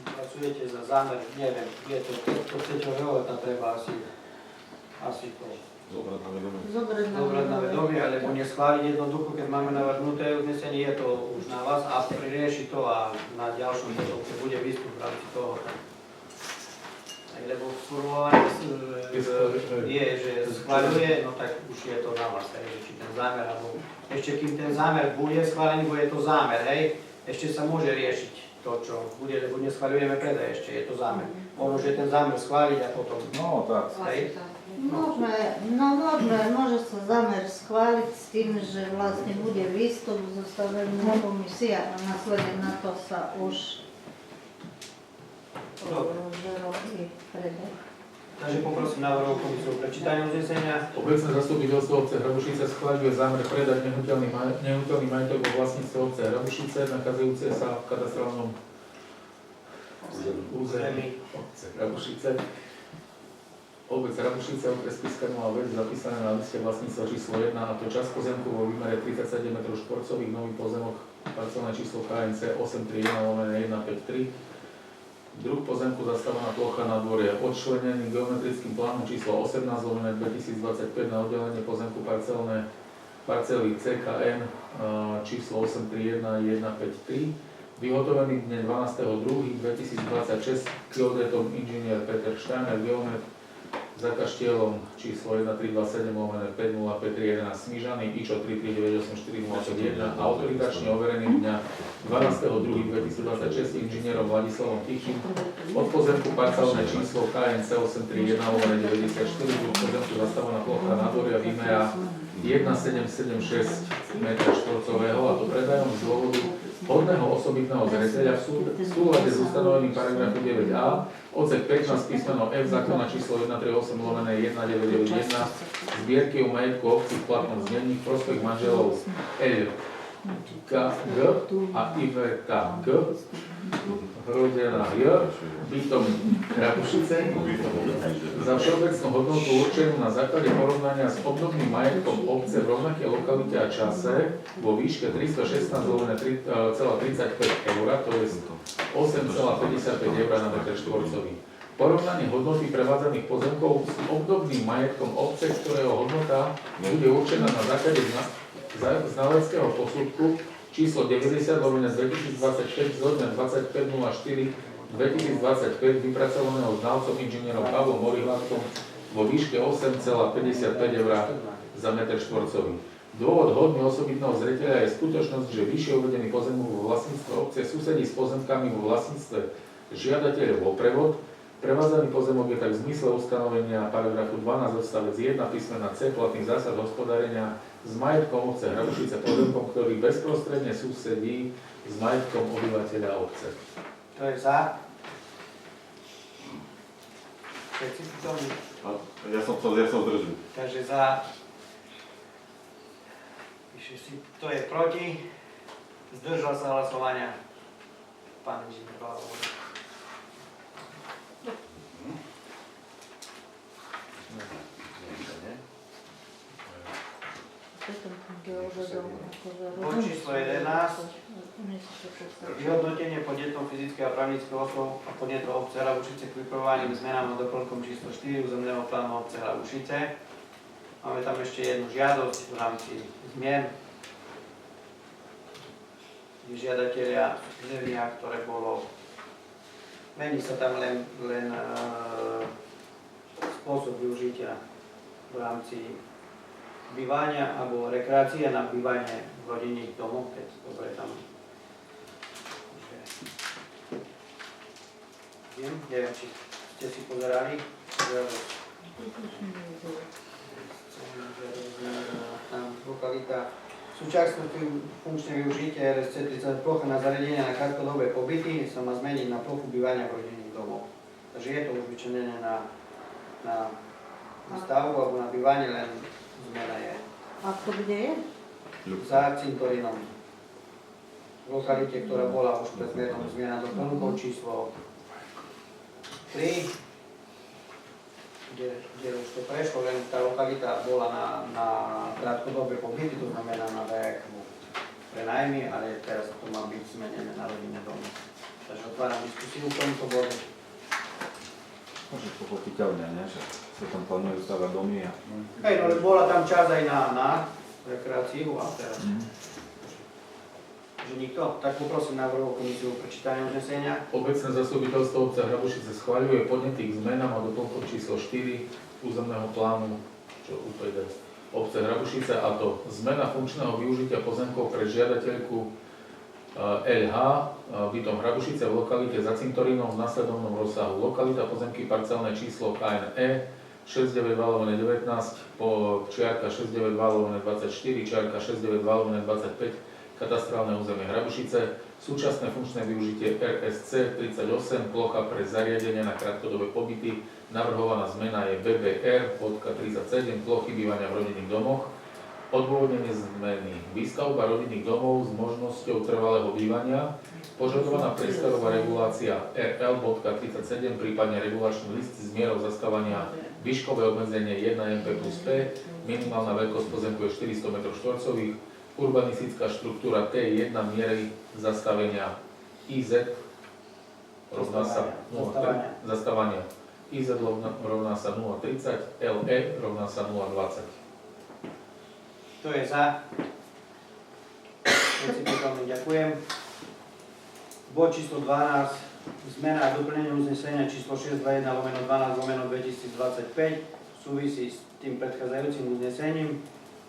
pracujete za zámer, neviem, je to, keď to chcete overovať, tam treba asi to zobrať na vedomie, alebo neschváliť jednoducho, keď máme navrhnuté uznesenie, je to už na vás a pririeši to a na ďalšom potom bude výstup v rámci toho. Lebo formulované je, že schváľuje, no tak už je to na vás, hej, či ten zámer, alebo ešte kým ten zámer bude schválený, bude to zámer, hej, ešte sa môže riešiť to, čo bude, lebo neschváľujeme predaj, ešte je to zámer. Môže ten zámer schváliť a potom, No tak. hej. Môže sa zámer schváliť s tým, že vlastne bude výstup zo stavebnej komisie a následne na to sa už robí predaj. Takže poprosím návrhovú komisiu o prečítanie uznesenia. Obecné zastupiteľstvo obce Hrabušice schváľuje zámer predať nehnuteľný majetok vo vlastníctve obce Hrabušice, nachádzajúce sa v katastrálnom území obce Hrabušice. Obec Hrabušice, okres Spišská Nová Ves, zapísané na liste vlastníctva číslo 1, a to časť pozemku vo výmere 37 m2, nový pozemok, parcelné číslo KNC 831/153. Druh pozemku, zastávaná plocha na dvore, odčlenený geometrickým plánom číslo 18/2025 na oddelenie pozemku parcely CKN číslo 831/153. Vyhotovený dne 12.2.2026 geodetom inžinier Peter Steiner, geomet za kaštielom číslo 1327/50531 Smižany, IČO 3398401 a autoritačne overený dňa 12.2.2026 inžinierom Vladislavom Tichým od pozemku parcelné číslo KNC 831/94, druh pozemku zastávaná plocha nádoria výmera 1776 m2, a to predajom z dôvodu hodného osobitného zreteľa v súlade s ustanovením paragrafu 9a, odsek 15 písmeno F zákona číslo 138/1991 zbierky o majetku obcí v platnom znení v prospech manželov L. K. G. a Iveta G. rodená J. bytom Hrabušice za všeobecnú hodnotu určenú na základe porovnania s obdobným majetkom obce v rovnakej lokalite a čase vo výške 316,35 eur, to je 8,55 eur na metr štvorcový. Porovnanie hodnoty prevádzaných pozemkov s obdobným majetkom obce, ktorého hodnota bude určená na základe znaleckého posudku číslo 90/2025 zo dňa 25.04.2025 vypracovaného znalcom inžinierom Pavlom Morihľadkom vo výške 8,55 eur za metr štvorcový. Dôvod hodný osobitného zreteľa je skutočnosť, že vyššie uvedený pozemok vo vlastníctve obce susedí s pozemkami vo vlastníctve žiadateľov o prevod. Prevádzaný pozemok je tak v zmysle ustanovenia paragrafu 12 odstavec 1 písmena C platných zásad hospodárenia s majetkom obce Hrabušice pozemkom, ktorý bezprostredne susedí s majetkom obyvateľa obce. To je za. Všetci si to Ja som zdržal. Takže za. Píše si, to je proti. Zdržal sa hlasovania. Pán inžinier Balašov. Bod číslo 11. Vyhodnotenie podnetom fyzických a právnických osôb a podnetov obce Hrabušice k vypravovaným zmenám a doplnkom číslo 4 územného plánu obce Hrabušice. Máme tam ešte jednu žiadosť v rámci zmien. Žiadatelia zjavenia, ktoré bolo, mení sa tam len spôsob využitia v rámci bývania alebo rekreácie na bývanie v rodinných domoch, keď dobre tam. Neviem, či ste si pozerali. Tam lokalita súčasné funkčné využitie RSC 30 plocha na zariadenia na krátkodobé pobyty sa má zmeniť na plochu bývania v rodinných domoch. Takže je to už vyčlenené na stavbu alebo na bývanie, len zmena je. A to kde je? Za cintorínom. V lokalite, ktorá bola už predmetom zmena doplnkov číslo 3, kde už to prešlo, len tá lokalita bola na krátkodobé pobyty, to znamená na prenajmy, ale teraz to má byť zmenené na rodinné domy. Takže otváram diskusiu v tomto bode. Môže pochopiteľne, ne? Že sa tam plánujú stavať domy a... Hej, no bola tam čas aj na rekreáciu a teraz. Že nikto? Tak poprosím návrhovú komisiu o prečítanie uznesenia. Obecné zastupiteľstvo obce Hrabušice schvaľuje podnety k zmenám a doplnkom číslo 4 územného plánu, čo UPD obce Hrabušice, a to zmena funkčného využitia pozemkov pre žiadateľku LH bytom Hrabušice v lokalite za cintorínom v nasledovnom rozsahu. Lokalita pozemky parcelné číslo KNE 692/19 po čiarka 692/24 čiarka 692/25 katastrálne územie Hrabušice, súčasné funkčné využitie RSC 38, plocha pre zariadenia na krátkodobé pobyty, navrhovaná zmena je BBR, bodka 37, plochy bývania v rodinných domoch, odôvodnenie zmeny, výstavba rodinných domov s možnosťou trvalého bývania, požadovaná priestorová regulácia RL, bodka 37, prípadne regulačný list s mierou zastávania výškové obmedzenie 1 MP plus P, minimálna veľkosť pozemku je 400 m2, urbanistická štruktúra T1 miery zastavenia IZ rovná sa 0,30, zastávania IZ rovná sa 0,30, LE rovná sa 0,20. Kto je za? Všetci prítomní, ďakujem. Bod číslo 12. Zmena a doplnenie uznesenia číslo 621/12/2025 súvisí s tým predchádzajúcim uznesením.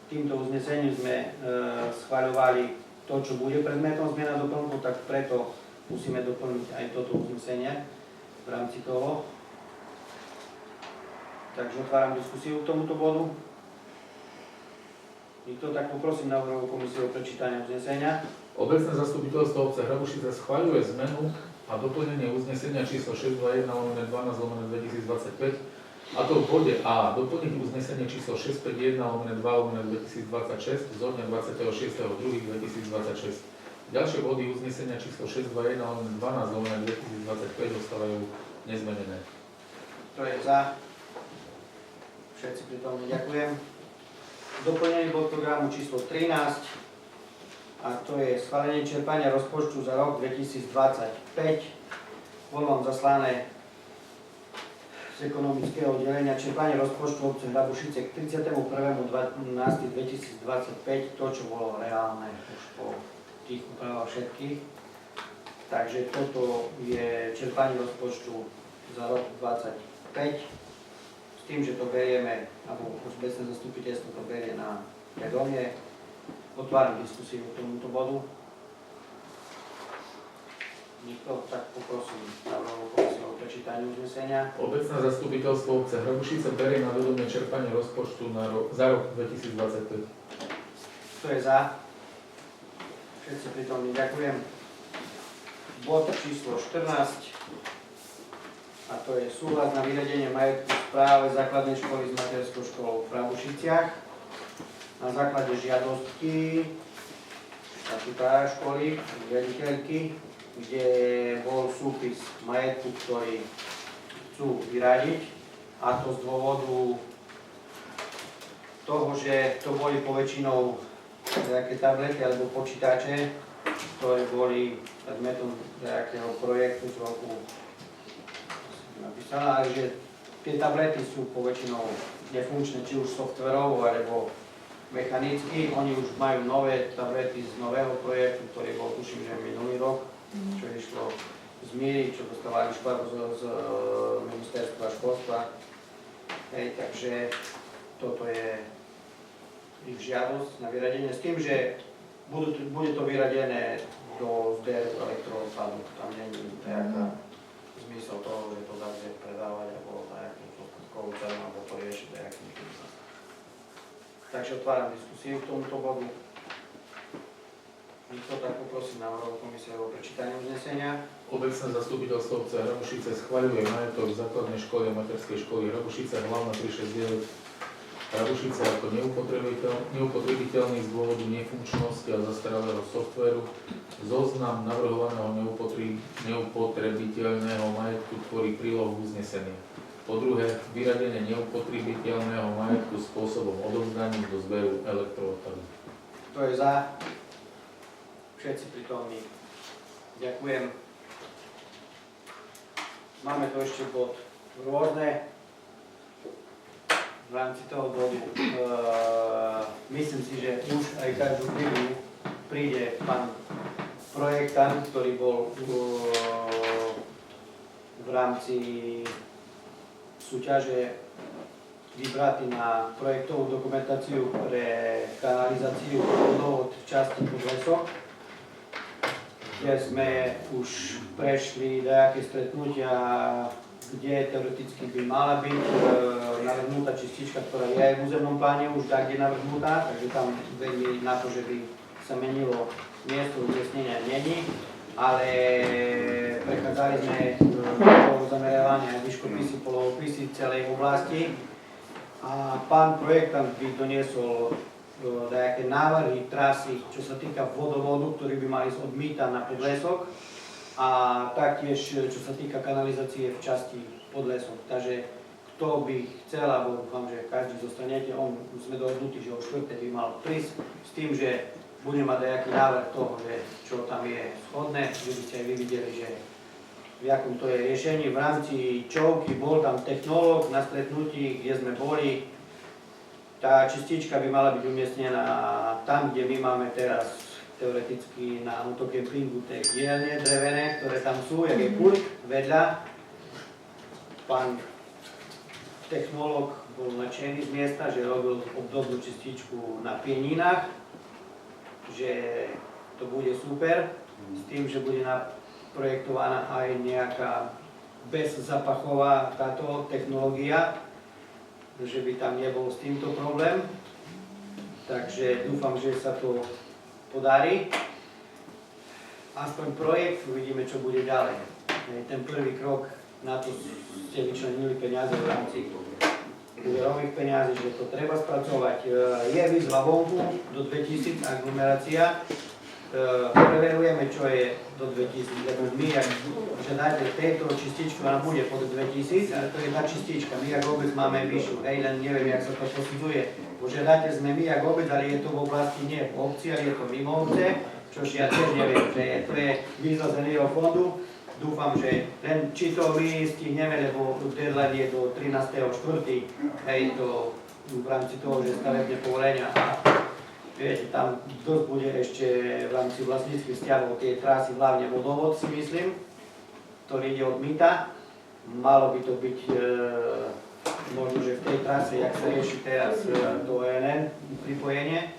Týmto uznesením sme schvaľovali to, čo bude predmetom zmena a doplnku, tak preto musíme doplniť aj toto uznesenie v rámci toho. Takže otváram diskusiu k tomuto bodu. Nikto, tak poprosím návrhovú komisiu o prečítanie uznesenia. Obecné zastupiteľstvo obce Hrabušice schvaľuje zmenu a doplnenie uznesenia číslo 621/12/2025, a to v bode A doplniť uznesenie číslo 651/2/2026 zo dňa 26.2.2026. Ďalšie body uznesenia číslo 621/12/2025 ostávajú nezmenené. Kto je za? Všetci prítomní, ďakujem. Doplnený bod programu číslo 13, a to je schválenie čerpania rozpočtu za rok 2025. Bolo vám zaslané z ekonomického oddelenia čerpanie rozpočtu obce Hrabušice k 31.12.2025, to, čo bolo reálne už po tých úpravách všetkých. Takže toto je čerpanie rozpočtu za rok 2025. S tým, že to berieme, alebo obecné zastupiteľstvo to berie na vedomie. Otváram diskusiu k tomuto bodu. Nikto, tak poprosím návrhovú komisiu o prečítanie uznesenia. Obecné zastupiteľstvo obce Hrabušice berie na vedomie čerpanie rozpočtu za rok 2025. Kto je za? Všetci prítomní, ďakujem. Bod číslo 14, a to je súhlas na vyradenie majetku v správe základnej školy s materskou školou v Hrabušiciach. Na základe žiadosti štatutára školy, riaditeľky, kde bol súpis majetku, ktorý chcú vyradiť, a to z dôvodu toho, že to boli poväčšinou nejaké tablety alebo počítače, ktoré boli predmetom nejakého projektu z roku napísané, ale že tie tablety sú poväčšinou nefunkčné, či už softverovo alebo mechanicky. Oni už majú nové tablety z nového projektu, ktorý bol, tuším, že minulý rok, čo išlo z míry, čo dostávali z ministerstva školstva. Hej, takže toto je ich žiadosť na vyradenie s tým, že bude to vyradené do zberu elektroodpadu. Tam není nejaká zmysel toho, že to dáte predávať alebo nejakú sopkovú cenu alebo to riešiť nejakým spôsobom. Takže otváram diskusiu k tomuto bodu. Nikto, tak poprosím návrhovú komisiu o prečítanie uznesenia. Obecné zastupiteľstvo obce Hrabušice schvaľuje majetok základnej školy a materskej školy Hrabušice, hlavná 369 Hrabušice ako neupotrebiteľný z dôvodu nefunkčnosti a zastaralého softvéru. Zoznam navrhovaného neupotrebiteľného majetku tvorí prílohu uznesenia. Po druhé, vyradenie neupotrebiteľného majetku spôsobom odovzdaním do zberu elektroodpadu. Kto je za? Všetci prítomní. Ďakujem. Máme tu ešte bod rôzne. V rámci toho bodu myslím si, že už aj každú chvíľu príde pán projektant, ktorý bol v rámci súťaže vybratý na projektovú dokumentáciu pre kanalizáciu vodovod v časti Podlesok, kde sme už prešli nejaké stretnutia, kde teoreticky by mala byť navrhnutá čistička, ktorá je aj v územnom pláne už tak, kde navrhnutá, takže tam veľmi na to, že by sa menilo miesto umiestnenia není, ale prechádzali sme do zamerávania výškopisy, polovopisy celej oblasti a pán projektant by doniesol nejaké návrhy trasy, čo sa týka vodovodu, ktorý by mali ísť od Mýta na Podlesok a taktiež čo sa týka kanalizácie v časti Podlesok. Takže k kto by chcel, alebo dúfam, že každý zostanete, sme dohodnutí, že o 4. by mal prísť s tým, že bude mať nejaký návrh toho, že čo tam je schodné, že by ste aj vy videli, že v jakom to je riešení. V rámci čovky bol tam technológ na stretnutí, kde sme boli. Tá čistička by mala byť umiestnená tam, kde my máme teraz teoreticky na autokempingu tie dielne drevené, ktoré tam sú, jak je pult vedľa. Pán technológ bol nadšený z miesta, že robil obdobnú čističku na Pieninách, že to bude super, s tým, že bude projektovaná aj nejaká bezzapachová táto technológia, že by tam nebol s týmto problém. Takže dúfam, že sa to podarí. Aspoň projekt, uvidíme, čo bude ďalej. Ten prvý krok, na to ste vyčlenili peniaze v rámci úverových peniazí, že to treba spracovať. Je výzva vonku do 2000 aglomerácia. Preverujeme, čo je do 2000, lebo my, ak žiadate tejto čističku, ona bude pod 2000, ale to je tá čistička. My, ako obec, máme vyššiu, hej, len neviem, jak sa to posudzuje. Požiadate sme my, ako obec, ale je to v oblasti, nie v obci, ale je to mimo obce, čož ja tiež neviem, že to je výzva zeleného fondu. Dúfam, že len či to my stihneme, lebo deadline je do 13.4. Hej, to v rámci toho, že stavebné povolenia a viete, tam dosť bude ešte v rámci vlastníckych vzťahov tie trasy, hlavne vodovod si myslím, ktorý ide od Mýta. Malo by to byť možno, že v tej trase, jak sa rieši teraz to ONN pripojenie,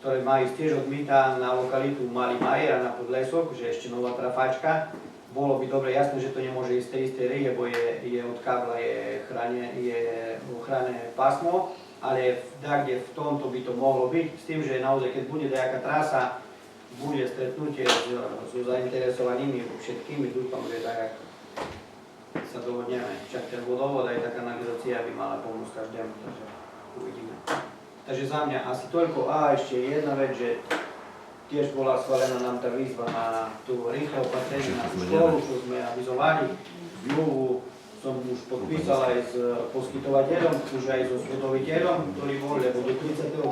ktoré má ísť tiež od Mýta na lokalitu Malý Majer a na Podlesok, že ešte nová trafačka. Bolo by dobre, jasné, že to nemôže ísť z tej istej ríhe, bo je od kábla, je ochranné pásmo, ale kde v tomto by to mohlo byť, s tým, že naozaj, keď bude nejaká trasa, bude stretnutie so zainteresovanými všetkými, dúfam, že tak sa dohodneme. Však ten vodovod aj tá kanalizácia by mala pomôcť každému, takže uvidíme. Takže za mňa asi toľko. A ešte jedna vec, že tiež bola schválená nám tá výzva na tú rýchle opatrenie na školu, čo sme avizovali. Zmluvu som už podpísal aj s poskytovateľom, už aj so zhotoviteľom, ktorý bol, lebo do 31.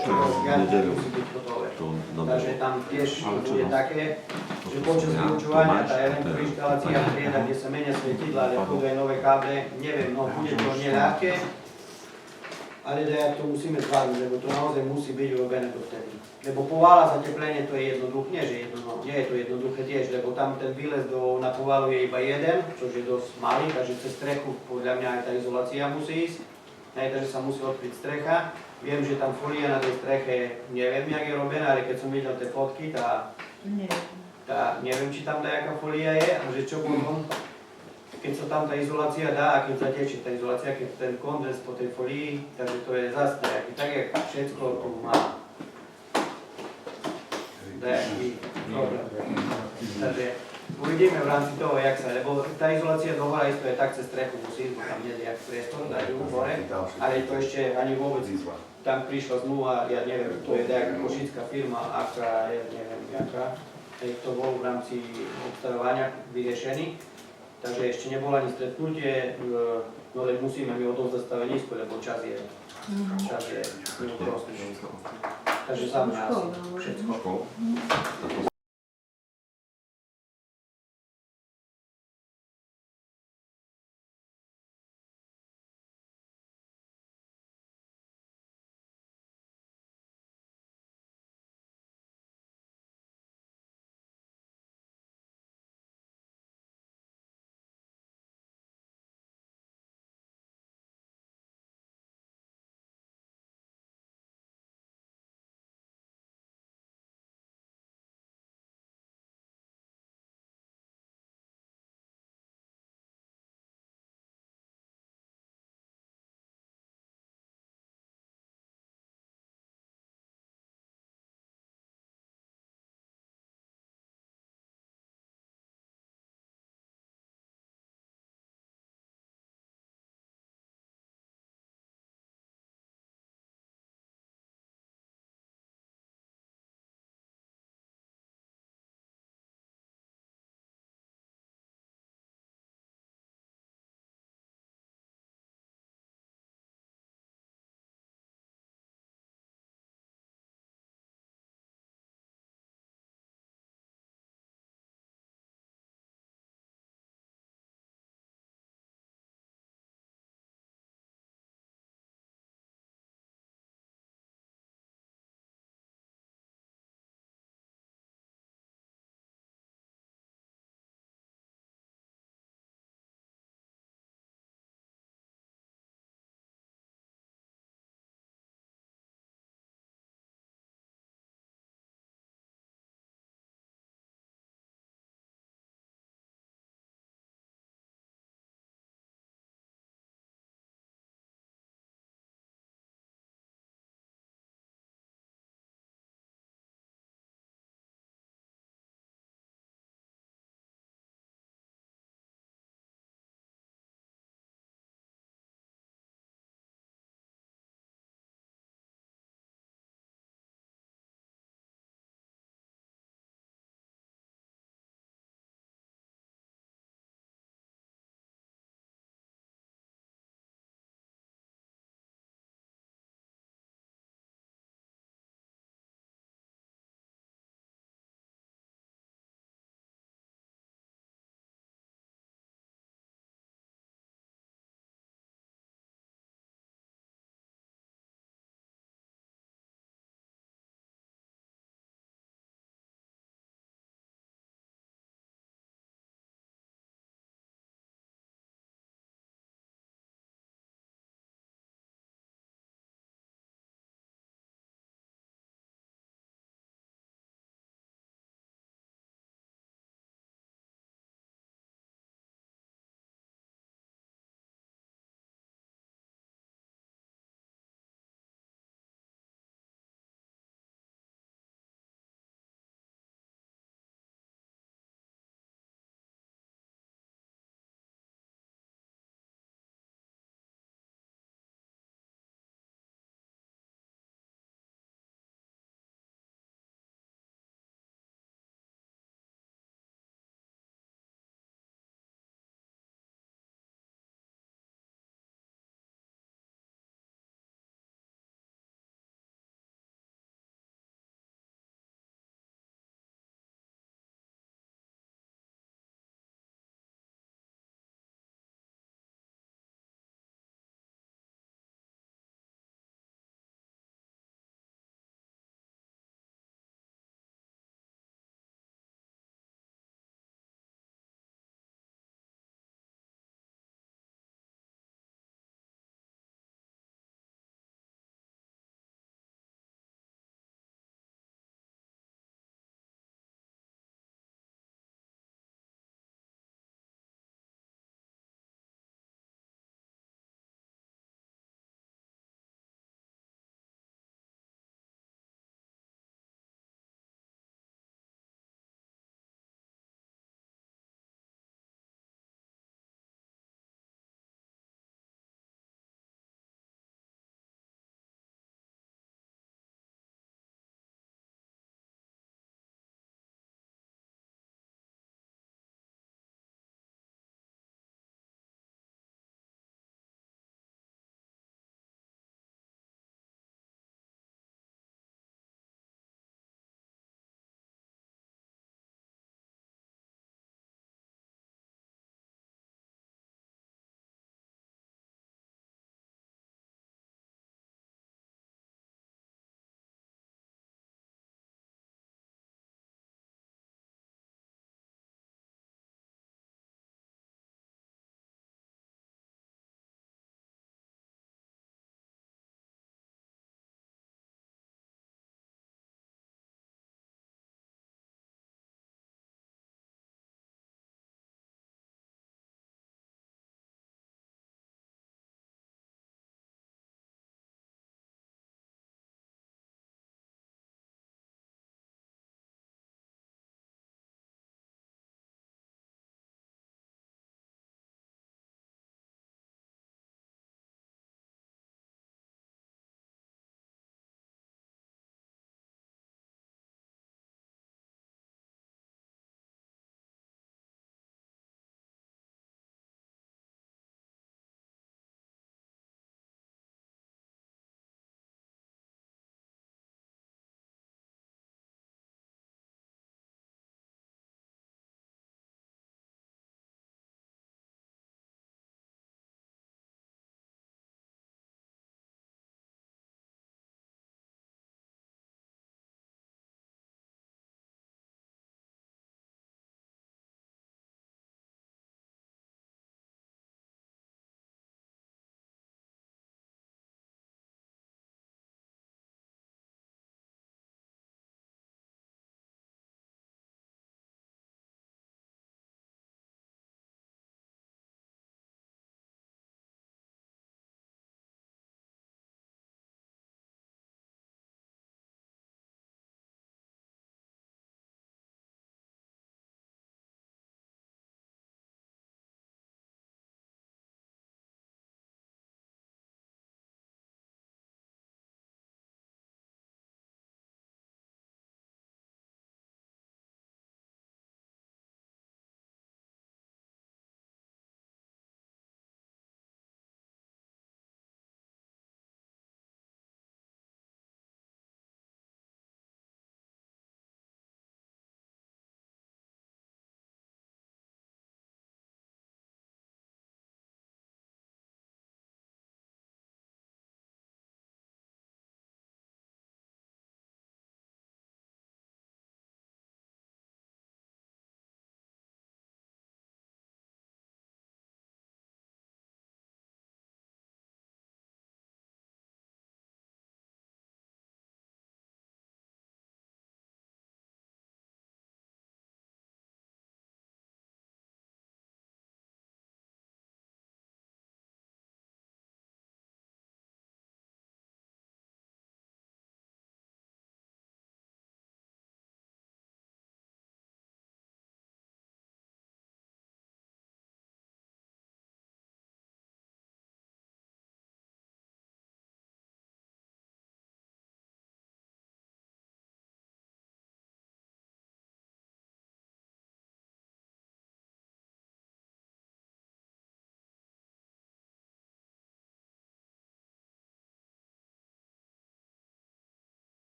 musí byť hotové. Takže tam tiež bude také, že počas vyučovania tá elektroinštalácia trieda, kde sa menia svetidla, ale budú aj nové káble, neviem, no bude to neľahké, ale dajak to musíme zvládnuť, lebo to naozaj musí byť urobené dovtedy. Lebo povála zateplenie to je jednoduché, nie je to jednoduché tiež, lebo tam ten výlez na povalu je iba jeden, čo je dosť malý, takže cez strechu podľa mňa aj tá izolácia musí ísť, takže sa musí odkryť strecha. Viem, že tam folia na tej streche, neviem, jak je robená, ale keď som videl tie fotky, neviem, či tam nejaká folia je, a že čo potom, keď sa tam tá izolácia dá a keď zatečie tá izolácia, keď ten kondens po tej folii, takže to je zase nejaký, tak jak všetko tu má nejaký problém. Takže uvidíme v rámci toho, jak sa, lebo tá izolácia do hora isto je tak cez strechu musí, bo tam nie je jak priestor, dajú hore, ale to ešte ani vôbec, tam prišla zmluva, ja neviem, to je nejaká košická firma, aká je, neviem, jaká, to bol v rámci obstarávania vyriešený. Takže ešte nebolo ani stretnutie, no ale musíme mi odovzdať stavenisko, lebo čas je neúprostný. Takže za mňa asi všetko.